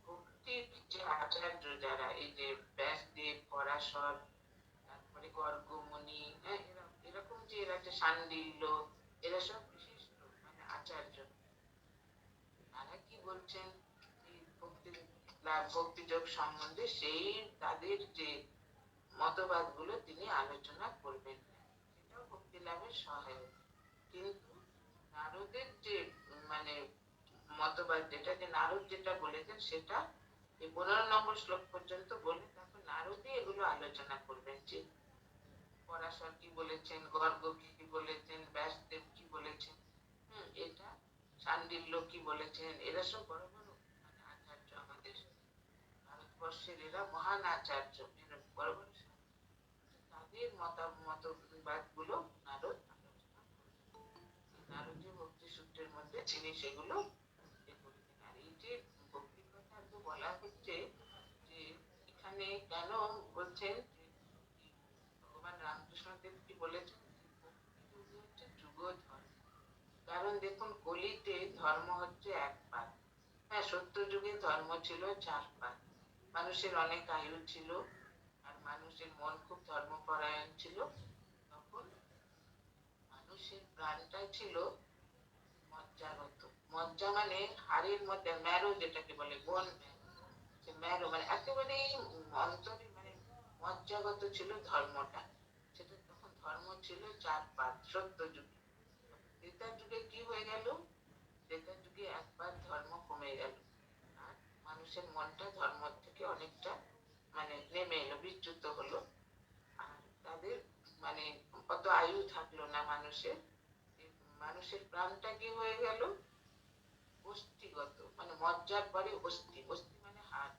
ভক্তির যে আচার্য যারা, এই যে ব্যাসদেব, পরাশর, তারপরে গর্গ মুনি, এরকম যে এরা যে শাণ্ডিল্য, এরা সব বিশিষ্ট মানে আচার্য, তারা কি বলছেন এই ভক্তিযোগ সম্বন্ধে সেই তাদের যে মতবাদ গুলো তিনি আলোচনা করবেন, সেটাও ভক্তি লাভের সহায়ক। কিন্তু নারদের যে মানে মতবাদ, যেটা যে নারদ যেটা বলেছেন সেটা এই 15 নম্বর শ্লোক পর্যন্ত বলে তারপর নারদই এগুলো আলোচনা করবেন যে পরাশর কি বলেছেন, গর্গ কি বলেছেন, ব্যাসদেব কি বলেছেন, এটা শাণ্ডিল্য কি বলেছেন। এরা সব বড় বড় মানে আচার্য, আমাদের ভারতবর্ষের এরা মহান আচার্য, এরা বড় বড় তাদের মতবাদ গুলো নারদ আলোচনা করবেন। নারদীয় ভক্তি সূত্রের মধ্যে তিনি সেগুলো করেছেন। আর এই যে ভক্তির কথা তো বলা হচ্ছে যে এখানে কেন বলছেন ভগবান রামকৃষ্ণদেব কি বলেছেন হচ্ছে যুগ ধর্ম। কারণ দেখুন কলিতে ধর্ম হচ্ছে এক পাত। হ্যাঁ, সত্য যুগে ধর্ম ছিল 4 পাত। মানুষের অনেক আয়ু ছিল আর মানুষের মন খুব ধর্মপরায়ণ ছিল। তখন মানুষের প্রাণটা ছিল মজ্জাগত। মজ্জা মানে হাড়ের মধ্যে ম্যারো, যেটাকে বলে বোন ম্যারো, মানে একেবারে অন্তরে মানে মজ্জাগত ছিল ধর্মটা। সেটা তখন ধর্ম ছিল 4 পাত সত্য যুগে। ত্রেতা যুগে কি হয়ে গেল? ত্রেতা যুগে একবার ধর্ম কমে গেল আর মানুষের মনটা ধর্ম থেকে অনেকটা মানে নেমে এলো, বিচ্যুত হলো। আর তাদের মানে অত আয়ু থাকলো না মানুষের। মানুষের প্রাণটা কি হয়ে গেল? অস্থিগত, মানে মজ্জার পরে অস্থি, অস্থি মানে হাড়,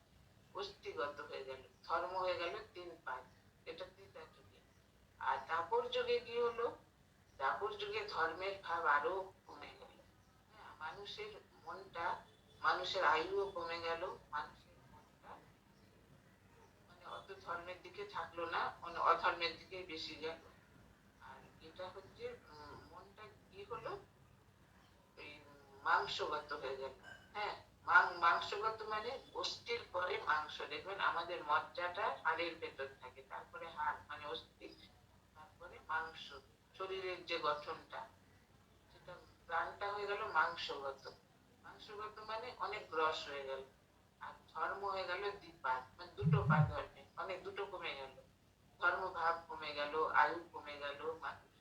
অস্থিগত হয়ে গেল। ধর্ম হয়ে গেল 3 পাত। এটা ত্রেতা যুগে। আর দ্বাপর যুগে কি হলো? দ্বাপর যুগে ধর্মের ভাব আরো কমে গেল। হ্যাঁ, মানুষের মনটা, মানুষের আয়ুও কমে গেল, মানুষের মনটা মানে অত ধর্মের দিকে থাকলো না, মানে অধর্মের দিকে বেশি গেল। আর এটা হচ্ছে মনটা কি হলো? এই মাংসগত হয়ে গেল। হ্যাঁ, মাংসগত মানে অস্থির পরে মাংস। দেখবেন আমাদের মজ্জাটা হাড়ের ভেতর থাকে, তারপরে হাড় মানে অস্থি, তারপরে মাংস, শরীরের যে গঠনটা, সেটা প্রাণটা হয়ে গেল মাংসগত। মাংসগত মানে অনেক গ্রস হয়ে গেল। আর ধর্ম হয়ে গেল দ্বিপাদ, মানে দুটো পাদ ধর্মে, অনেক দুটো কমে গেল, ধর্মভাব কমে গেল, আয়ু কমে গেল মানুষ।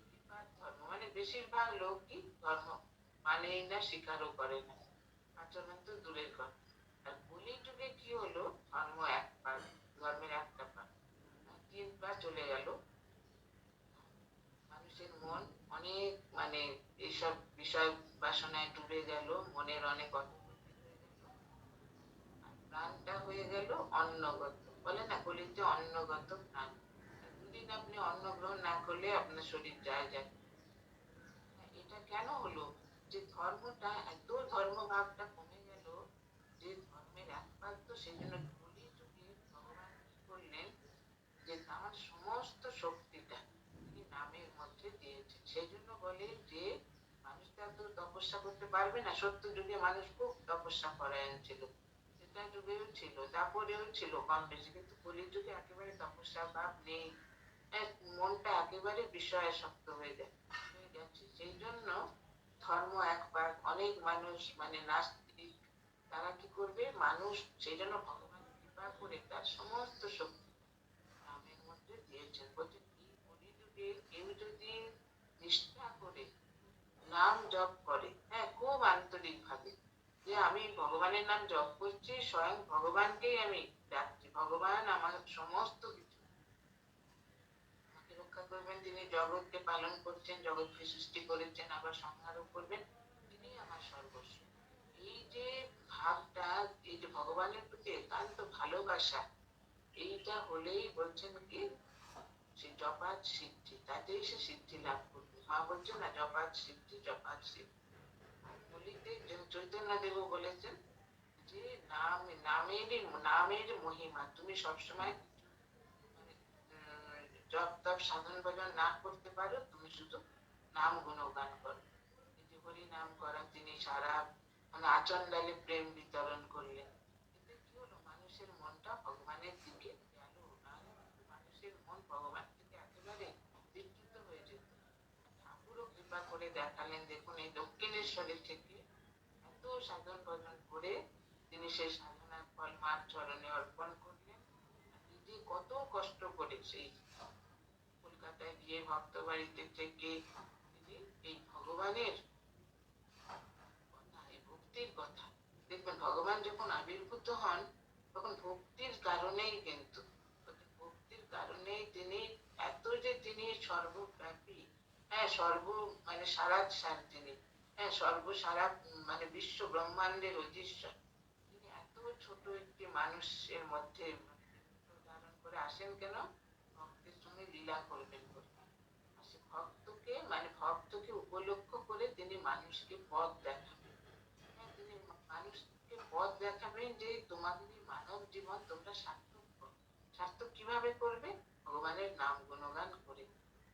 দ্বিপাদ ধর্ম মানে বেশিরভাগ লোকই ধর্ম মানেই না, স্বীকারও করে না, আচরণ তো দূরের কথা। আর কলি যুগে কি হলো? ধর্ম এক পাদ, ধর্মের একটা পাদ, 3 পাদ চলে গেল। মানুষের মন অনেক মানে এইসব বিষয় বাসনায় ডুবে গেল, মনের অনেক অধঃপতন হয়ে গেল। আর প্রাণটা হয়ে গেল অন্নগত। বলে না কলিতে অন্নগত প্রাণ। দুদিন আপনি অন্ন গ্রহণ না করলে আপনার শরীর যায় যায়। এটা কেন হলো? যে ধর্মটা এত, ধর্মভাবটা কমে গেল, যে ধর্মের একপাত। তো সেই জন্য কলি যুগে ভগবান কি করলেন? যে তার সমস্ত শক্তিটা তিনি নামের মধ্যে দিয়েছেন। সেই জন্য বলে যে মানুষটা তো তপস্যা করতে পারবে না। সত্য যুগে মানুষ খুব তপস্যা পরায়ণ ছিল, সেটা যুগেও ছিল, তারপরেও ছিল কম বেশি, কিন্তু কলি যুগে একেবারে তপস্যা ভাব নেই। মনটা একেবারে বিষয়াসক্ত হয়ে গেছে। সেই জন্য ধর্ম এক পাক, অনেক মানুষ মানে নাস্তিক, তারা কি করবে? মানুষ সেই জন্য ভগবান কৃপা করে তার সমস্ত শক্তি নামের মধ্যে দিয়েছেন। বলছে কি কলিযুগে কেউ যদি নিষ্ঠা করে নাম জপ করে, হ্যাঁ, খুব আন্তরিক ভাবে, যে আমি ভগবানের নাম জপ করছি, স্বয়ং ভগবানকেই আমি ডাকছি, ভগবান আমার সমস্ত কিছু, আমাকে রক্ষা করবেন, তিনি জগৎকে পালন করছেন, জগৎকে সৃষ্টি করেছেন, আবার সংহারও করবেন, তিনি আমার সর্বস্ব। এই যে ভাবটা, এই যে ভগবানের প্রতি একান্ত ভালোবাসা, এইটা হলেই বলছেন কি সে জপাত সিদ্ধি, তাতেই সে সিদ্ধি লাভ করবে। মা বলছে না জপাত সিদ্ধি, জপাত সিদ্ধি। আর বলিতে চৈতন্য দেব বলেছেন যে নামের মহিমা, তুমি সবসময় মানে জপ তপ সাধন ভজন না করতে পারো, তুমি শুধু নাম গুণগান করো। এই যে হরি নাম করা, তিনি সারা মানে আচন্ডালে প্রেম বিতরণ করলেন। এতে কি হলো? মানুষের মনটা ভগবানের দিকে গেল। মানুষের মন ভগবান থেকে একেবারে বিচ্যুত হয়ে যেত। ঠাকুরও কৃপা করে দেখালেন। দেখুন এই দক্ষিণেশ্বরের থেকে এত সাধন ভজন করে তিনি সেই সাধনার ফল মার চরণে অর্পণ করলেন। নিজে কত কষ্ট করে সেই কলকাতায় গিয়ে ভক্ত বাড়িতে থেকে তিনি এই ভগবানের কথা, এই ভক্তির কথা দেখবেন ভগবান যখন আবির্ভূত হন তখন ভক্তির কারণেই, কিন্তু ভক্তির কারণেই তিনি এত যে তিনি সর্বব্যাপী, হ্যাঁ সর্ব মানে সারা তিনি, হ্যাঁ সারা মানে বিশ্ব ব্রহ্মাণ্ডের অধীশ্বর, তিনি এত ছোট একটি মানুষের মধ্যে ধারণ করে আসেন কেন? ভক্তের সঙ্গে লীলা করবেন বলে। ভক্তকে মানে ভক্তকে উপলক্ষ করে তিনি মানুষকে পথ দেখাবেন। হ্যাঁ, তিনি মানুষকে পথ দেখাবেন যে তোমাদের এই মানব জীবন তোমরা সার্থক করো। সার্থক কিভাবে করবে? ভগবানের নাম গুণগান করে।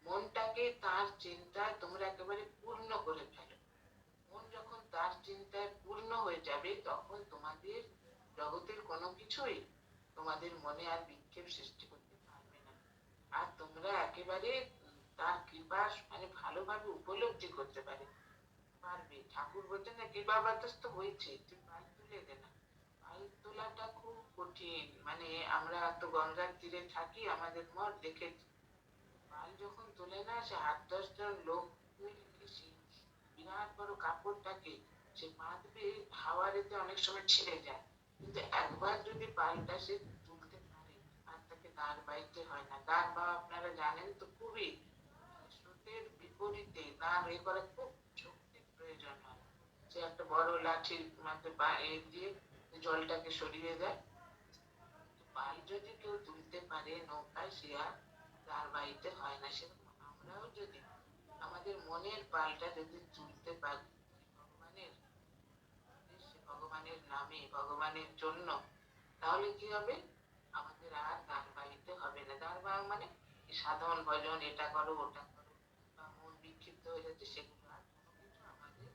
মনটাকে তার চিন্তায় তোমরা একেবারে পূর্ণ করে ফেলো। মন যখন তার চিন্তায় পূর্ণ হয়ে যাবে তখন তোমাদের জগতের কোনো কিছুই তোমাদের মনে আর বিক্ষেপ সৃষ্টি করতে পারবে না। আর তোমরা একেবারে তার কৃপা মানে ভালোভাবে উপলব্ধি করতে পারবে। ঠাকুর বলছেন না কৃপা বাতাস তো হয়েছে, তুই পাল তুলে দে না। পাল তোলাটা খুব কঠিন, মানে আমরা তো গঙ্গার তীরে থাকি, আমাদের মঠ দেখেছি পাল যখন তোলে না সে 8-10 জন লোক বিরাট বড় কাপড়টাকে সে বাঁধবে, হাওয়ার এতে অনেক সময় ছিঁড়ে যায়, কিন্তু একবার যদি পালটা সে তুলতে পারে আর তাকে দাঁড় বাইতে হয় না। দাঁড় বা আপনারা জানেন তো খুবই স্রোতের বিপরীতে দাঁড় এ করা খুব শক্তির প্রয়োজন হয়। সে একটা বড় লাঠির মধ্যে দিয়ে জলটাকে সরিয়ে দেয়। পাল যদি কেউ তুলতে পারে নৌকায় সে আর দাঁড় বাইতে হয় না। সেরকম আমরাও যদি আমাদের মনের পালটা যদি তুলতে পারি ভগবানের ভগবানের নামে ভগবানের জন্য, তাহলে কি হবে? আমাদের আর দাঁড় বাইতে হবে না। দাঁড় বা মানে সাধন ভজন এটা করো ওটা করো বা মন বিক্ষিপ্ত হয়ে যাচ্ছে, সেগুলো আর কোনো কিছু আমাদের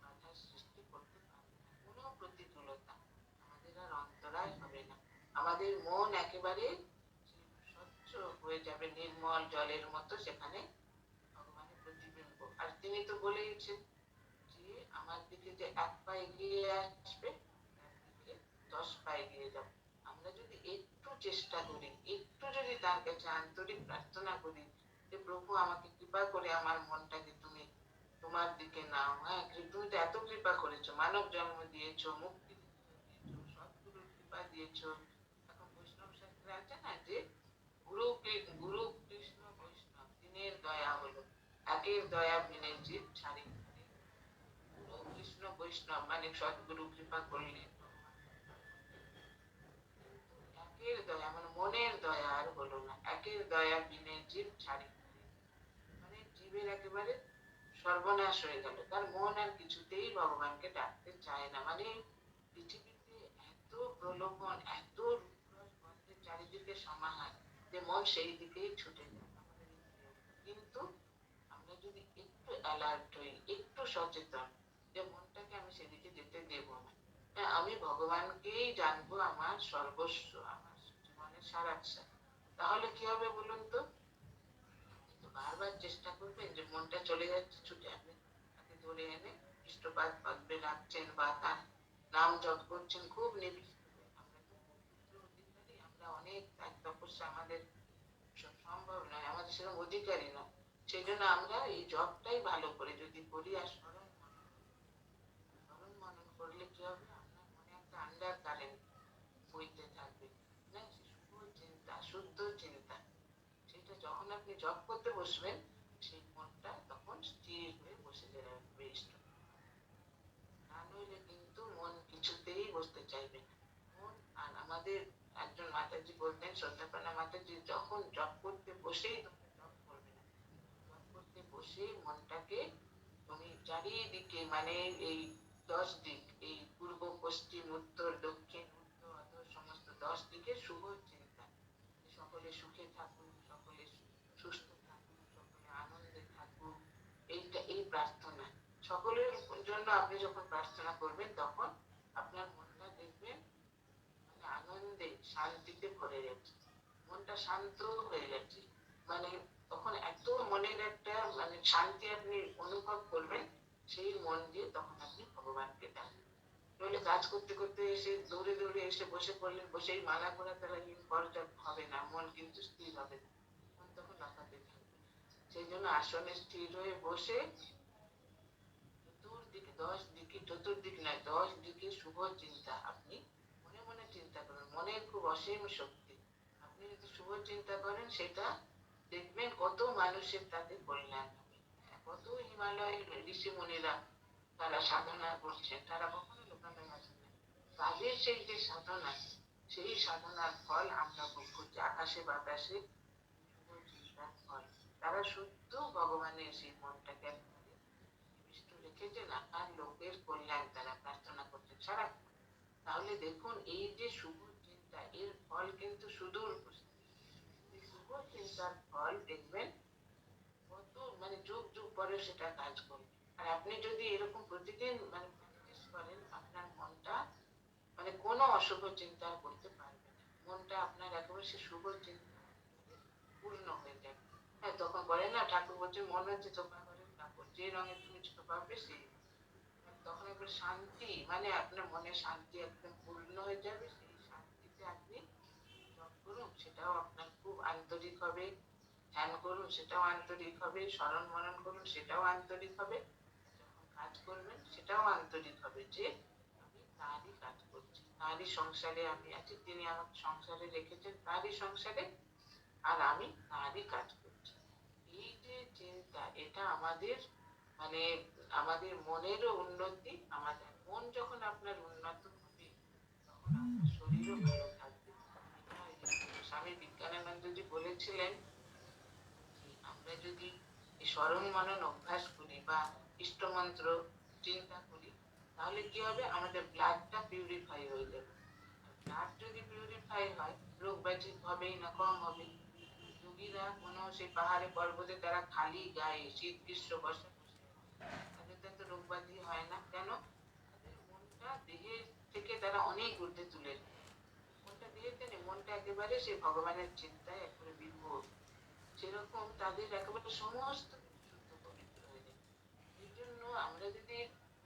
বাধা সৃষ্টি করতে পারবে না। কোনো প্রতিকূলতা আমাদের আর অন্তরায় হবে না। আমাদের মন একেবারে স্বচ্ছ হয়ে যাবে, নির্মল জলের মতো, সেখানে ভগবানের প্রতিবিম্ব। আর তিনি তো বলেইছেন যে আমার দিকে যে 1 পা এগিয়ে আসবে তার দিকে 10 পা এগিয়ে যাও। আমরা যদি একটু চেষ্টা করি, একটু যদি তার কাছে আন্তরিক প্রার্থনা করি যে প্রভু আমাকে কৃপা করে আমার মনটাকে তুমি তোমার দিকে নাও। হ্যাঁ, তুমি তো এত কৃপা করেছো, মানব জন্ম দিয়েছো, মুক্তি দিয়েছো, সদ্গুরুর কৃপা দিয়েছো। এখন বৈষ্ণব শাস্ত্রে আছে না যে গুরু গুরু কৃষ্ণ বৈষ্ণব তিনের দয়া হলো, একের দয়া বিনে জীব ছাড়ি। গুরু কৃষ্ণ বৈষ্ণব মানে সদ্গুরু কৃপা করলে একের দয়া মানে মনের দয়া আর হলো না, একের দয়া বিনে জীব ছাড়ি। মানে জীবের একেবারে সর্বনাশ হয়ে গেল, তার মন আর কিছুতেই ভগবানকে ডাকতে চায় না। মানে পৃথিবীতে এত প্রলোভন, এত চারিদিকে সমাহার যে মন সেই দিকেই ছুটে যায় আমাদের ইন্দ্রিয়। কিন্তু আমরা যদি একটু অ্যালার্ট হই, একটু সচেতন যে মনটাকে আমি সেদিকে যেতে দেব না, হ্যাঁ আমি ভগবানকেই জানবো আমার সর্বস্ব, আমার জীবনের সারাংশ, তাহলে কি হবে বলুন তো? কিন্তু বারবার চেষ্টা করবেন যে মনটা চলে যাচ্ছে, ছুটে আপনি তাকে ধরে এনে ইষ্টপাদ পদ্মে রাখছেন বা তার নাম জপ করছেন খুব নিবিড়। আমরা তো পবিত্র অধিকারী, আমরা অনেক তপস্যা আমাদের সম্ভব নয়, আমাদের সেরকম অধিকারী নয়। সেই জন্য আমরা এই জবটাই ভালো করে যদি করি আর স্মরণ মনন করলে কি হবে? আপনার মনে একটা আন্ডার কারেন্ট বইতে থাকবে, না শুভ চিন্তা, শুদ্ধ চিন্তা। সেটা যখন আপনি জব করতে বসবেন সেই মনটা তখন স্থির হয়ে বসে যাবে। না নইলে কিন্তু মন কিছুতেই বসতে চাইবে না। মন আর আমাদের একজন মাতাজি বলতেন, শ্রদ্ধাপ্রাণা মাতাজি, যখন জব করতে বসেই তুমি জব করবে না, জব করতে বসেই মনটাকে তুমি চারিদিকে মানে এই 10 দিক, এই পূর্ব পশ্চিম উত্তর দক্ষিণ উত্তর অধর সমস্ত 10 দিকে শুভ চিন্তা, সকলে সুখে থাকুক, সকলে সুস্থ থাকুক, সকলে আনন্দে থাকুক, এইটা এই প্রার্থনা সকলের জন্য আপনি যখন প্রার্থনা করবেন তখন আপনার মনটা দেখবেন মানে আনন্দে শান্তিতে ভরে যাচ্ছে, মনটা শান্ত হয়ে যাচ্ছে। মানে তখন এত মনের একটা মানে শান্তি আপনি অনুভব করবেন, সেই মন দিয়ে তখন আপনি ভগবানকে ডাকবেন। নইলে কাজ করতে করতে এসে দৌড়ে দৌড়ে এসে বসে পড়লেন, বসেই মালা করাতে লাগলেন, ফলটা হবে না, মন কিন্তু স্থির হবে না, মন তখন লাফাতে থাকবে। সেই জন্য আসনে স্থির হয়ে বসে চতুর্দিকে 10 দিকে, চতুর্দিক নয়, 10 দিকে শুভ চিন্তা আপনি মনে মনে চিন্তা করুন। মনের খুব অসীম শক্তি। আপনি যদি শুভ চিন্তা করেন, সেটা দেখবেন কত মানুষের তাতে কল্যাণ হবে। কত হিমালয়ের ঋষি মুনিরা তারা সাধনা করছেন, তারা কখনো লোকালয়ে আসেন না। তাদের সেই যে সাধনা, সেই সাধনার ফল আমরা ভোগ করছি আকাশে বাতাসে, শুভ চিন্তার ফল। তারা শুদ্ধ ভগবানের সেই মনটাকে বিষ্ণু রেখেছেন, আর লোকের কল্যাণ তারা প্রার্থনা করছেন সারা। তাহলে দেখুন, এই যে শুভ চিন্তা, এর ফল কিন্তু সুদূর প্রসারী। শুভ চিন্তার ফল দেখবেন কত মানে যুগ যুগ পরে সেটা কাজ করবে। আর আপনি যদি এরকম প্রতিদিন মানে প্র্যাকটিস করেন, আপনার মনটা মানে কোনো অশুভ চিন্তা করতে পারবে না। মনটা আপনার একেবারে সে শুভ চিন্তা পূর্ণ হয়ে যাবে। হ্যাঁ, তখন বলে না, ঠাকুর বলছে মন হচ্ছে চোখা ঘরের কাপড়, যে রঙে তুমি ছোপাবে সেই। তখন একবার শান্তি, মানে আপনার মনে শান্তি একদম পূর্ণ হয়ে যাবে। সেই শান্তিতে আপনি জপ করুন, সেটাও আপনার খুব আন্তরিক হবে। ধ্যান করুন, সেটাও আন্তরিক হবে। স্মরণ মনন করুন, সেটাও আন্তরিক হবে। যখন কাজ করবেন, সেটাও আন্তরিক হবে যে আমি তারই কাজ করছি, তারই সংসারে আমি আছি, তিনি আমাকে সংসারে রেখেছেন তারই সংসারে, আর আমি তারই কাজ করছি। এই যে চিন্তা, এটা আমাদের মানে আমাদের মনেরও উন্নতি। আমাদের মন যখন আপনার উন্নত হবে, তখন আপনার শরীরও ভালো থাকবে। এটা স্বামী বিজ্ঞানানন্দজি বলেছিলেন, আমরা যদি স্মরণ মনন অভ্যাস করি বা ইষ্টমন্ত্র চিন্তা করি, তাহলে কি হবে, আমাদের ব্লাডটা পিউরিফাই হয়ে যাবে। ব্লাড যদি পিউরিফাই হয়, রোগ ব্যাধি হবেই না, কম হবে। যোগীরা কোনো সেই পাহাড়ে পর্বতে তারা খালি গায়ে শীত গ্রীষ্ম বর্ষা তাদের তো রোগ ব্যাধি হয় না। কেন? তাদের মনটা দেহের থেকে তারা অনেক ঊর্ধ্বে তুলে মনটা দিয়েছেন, মনটা একেবারে সেই ভগবানের চিন্তায় একেবারে বিভোর। সেরকম তাদের একেবারে সমস্ত শুদ্ধ পবিত্র হয়ে যায়। এই জন্য আমরা যদি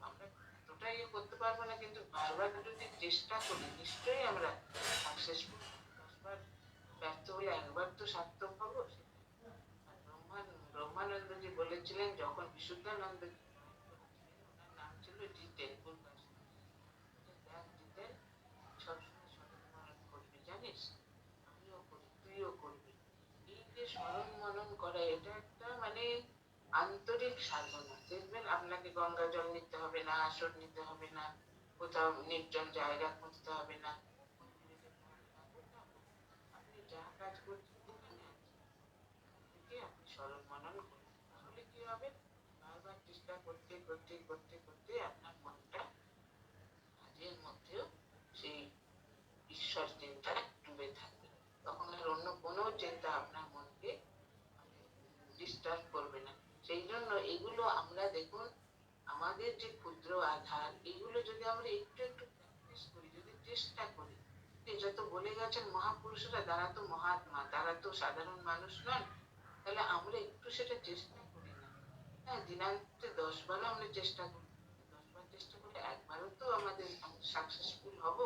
আমরা এতটাই করতে পারবো না, কিন্তু বারবার যদি চেষ্টা করি, নিশ্চয়ই আমরা সাকসেসফুল। 10 বার ব্যর্থ হলে একবার তো সার্থক হবো। ব্রহ্মানন্দজি বলেছিলেন, যখন বিশুদ্ধানন্দ ওনার নাম ছিল জিতেন, দেখ জিতেন, সবসময় স্মরণ মনন করবি, জানিস, আমিও করি, তুইও করবি। এই যে স্মরণ মনন করা, এটা একটা মানে আন্তরিক সাধনা। দেখবেন আপনাকে গঙ্গা জল নিতে হবে না, আসর নিতে হবে না, কোথাও নির্জন জায়গা খুঁজতে হবে না, আপনি যা কাজ করছেন যেখানে থেকে আপনি স্মরণ মনন করুন। তাহলে কি হবে, বারবার চেষ্টা করতে করতে করতে করতে আপনার মনটা কাজের মধ্যেও সেই ঈশ্বর চিন্তায় ডুবে থাকবে। তখন আর অন্য কোনো চিন্তা আপনার মনকে ডিস্টার্ব করবে না। সেই জন্য এগুলো আমরা দেখুন, আমাদের যে ক্ষুদ্র আধার, এগুলো যদি আমরা একটু একটু প্র্যাকটিস করি, যদি চেষ্টা করি, যত বলে গেছেন মহাপুরুষরা, তারা তো মহাত্মা, তারা তো সাধারণ মানুষ নন। তাহলে আমরা একটু সেটা চেষ্টা করি না? হ্যাঁ, দিনান্তে 10 বারও আমরা চেষ্টা করি, 10 বার চেষ্টা করলে একবারও তো আমাদের সাকসেসফুল হব।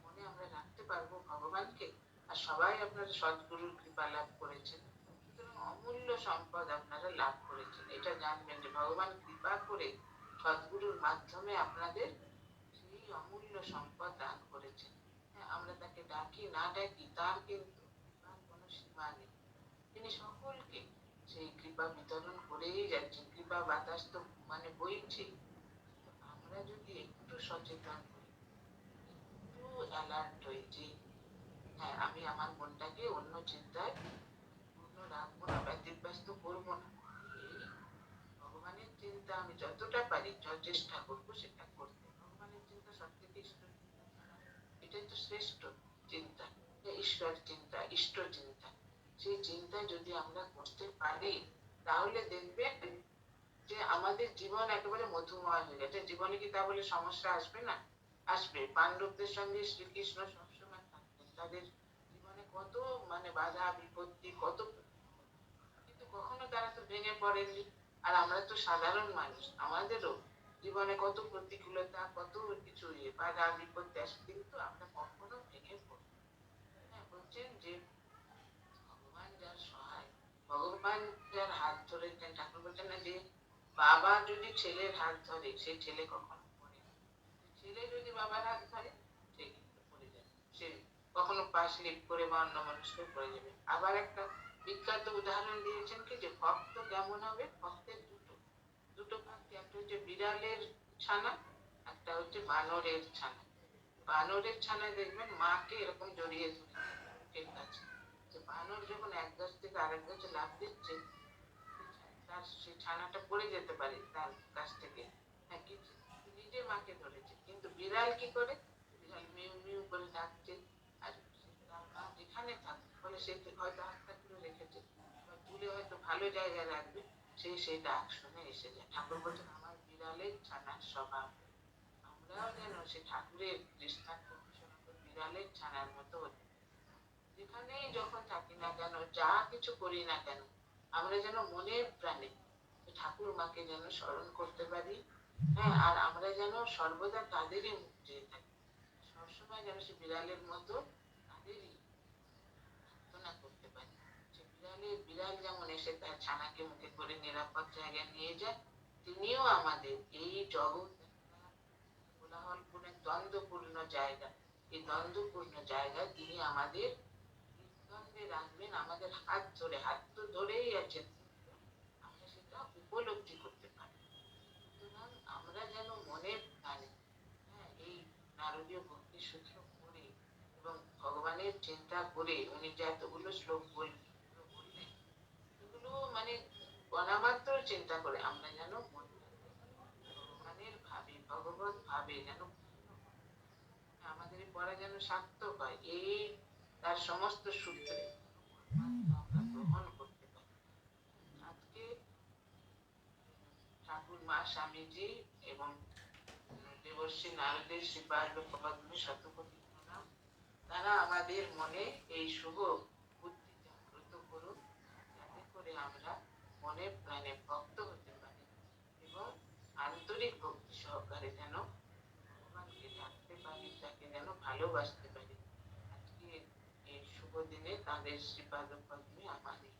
মনে আমরা রাখতে পারবো ভগবানকে। আর সবাই আপনারা সদ্গুরুর কৃপা লাভ করেছেন, সুতরাং অমূল্য সম্পদ আপনারা লাভ করেছেন। এটা জানবেন যে ভগবান কৃপা করে সদ্গুরুর মাধ্যমে আপনাদের সেই অমূল্য সম্পদ দান করেছেন। হ্যাঁ, আমরা তাকে ডাকি না ডাকি, তার কিন্তু কোনো সীমা নেই। তিনি সকলকে সেই কৃপা বিতরণ করেই যাচ্ছেন। কৃপা বাতাস তো মানে বইছে। আমরা যদি একটু সচেতন হই, একটু অ্যালার্ট হই যে হ্যাঁ, আমি আমার মনটাকে অন্য চিন্তায় পূর্ণ রাখবো না, ব্যতিব্যস্ত করবো না, এই ভগবানের চিন্তা আমি যতটা পারি চেষ্টা করবো সেটা করতে। ভগবানের চিন্তা সব থেকে এটাই তো শ্রেষ্ঠ চিন্তা, ঈশ্বর চিন্তা, ইষ্ট চিন্তা। সেই চিন্তা যদি আমরা করতে পারি, তাহলে দেখবেন যে আমাদের জীবন একেবারে মধুময় হয়ে গেছে। জীবনে কি তা বলে সমস্যা আসবে না? আসবে। পাণ্ডবদের সঙ্গে শ্রীকৃষ্ণ সবসময় থাকতেন, তাদের জীবনে কত মানে বাধা বিপত্তি, কত, কিন্তু কখনো তারা তো ভেঙে পড়েননি। আর আমরা তো সাধারণ মানুষ, আমাদেরও জীবনে কত প্রতিকূলতা, কত কিছু বাধা বিপত্তি আসে, কিন্তু আমরা কখনো ভেঙে পড়ি। হ্যাঁ, বলছেন যে ভগবান যার সহায়, ভগবান যার হাত ধরেছেন, ঠাকুর বলছেন না যে বাবা যদি ছেলের হাত ধরে সে ছেলে কখনো পড়ে না। ছেলে যদি বাবার হাত ধরে সে কিন্তু পড়ে যাবে, সে কখনো পা স্লিপ করে বা অন্য মানুষকে পড়ে যাবে। আবার একটা বিখ্যাত উদাহরণ দিয়েছেন কি, যে ভক্ত কেমন হবে, ভক্তের দুটো দুটো ভক্তি, একটা হচ্ছে বিড়ালের ছানা, একটা হচ্ছে বানরের ছানা। বানরের ছানায় দেখবেন মাকে এরকম জড়িয়ে ধরে মুখের কাছে, যে বানর যখন এক গাছ থেকে আরেক গাছে লাফ দিচ্ছে, তার সেই ছানাটা পড়ে যেতে পারে তার কাছ থেকে, হ্যাঁ, কিন্তু নিজে মাকে ধরেছে। কিন্তু বিড়াল কি করে, বিড়াল মিউ মিউ করে ডাকছে, আর তার মা যেখানে থাকে ফলে সে হয়তো হাতটা তুলে রেখেছে বা তুলে হয়তো ভালো জায়গায় রাখবে, সে সেই ডাক শুনে এসে যায়। ঠাকুর বলছেন আমার বিড়ালের ছানার স্বভাব। আমরাও যেন সে ঠাকুরের দৃষ্টান্ত অনুসরণ করে বিড়ালের ছানার মতো হতে, যেখানেই যখন থাকি না কেন, যা কিছু করি না কেন, আমরা যেন মনে প্রাণে ঠাকুর মাকে যেন স্মরণ করতে পারি। হ্যাঁ, আর আমরা যেন সর্বদা তাদেরই মুখ চেয়ে থাকি, সবসময় যেন সে বিড়ালের মতো তাদেরই প্রার্থনা করতে পারি। সে বিড়াল যেমন এসে তার ছানাকে মুখে করে নিরাপদ জায়গায় নিয়ে যায়, তিনিও আমাদের এই জগৎ কোলাহলপূর্ণ দ্বন্দ্বপূর্ণ জায়গা, এই দ্বন্দ্বপূর্ণ জায়গায় তিনি আমাদের নিঃদ্বন্দ্বে রাখবেন, আমাদের হাত ধরে, হাত তো ধরেই আছেন, আমরা সেটা উপলব্ধি করতে পারি। সুতরাং আমরা যেন মনে প্রাণে, হ্যাঁ, এই নারদীয় ভক্তি সূত্র পড়ে এবং ভগবানের চিন্তা করে উনি যে এতগুলো শ্লোক বললেন, এগুলো মানে অনামাত্র চিন্তা করে আমরা যেন ভগবানের ভাবে, ভগবত ভাবে যেন আমাদের এই পড়া যেন সার্থক হয়, এই তার সমস্ত সূত্রে আমরা গ্রহণ করতে পারি। আজকে ঠাকুর মা স্বামীজি এবং দেবর্ষী নারদের শ্রীপাদ পদ্মে শতকোটি প্রণাম। তারা আমাদের মনে এই শুভ বুদ্ধি জাগ্রত করুন, যাতে করে আমরা মনে প্রাণে ভক্ত হতে পারি এবং আন্তরিক ভক্তি সহকারে যেন ভগবানকে ডাকতে পারি, তাকে যেন ভালোবাসতে পারি। আজকে এই শুভ দিনে তাদের শ্রীপাদ পদ্মে আমাদের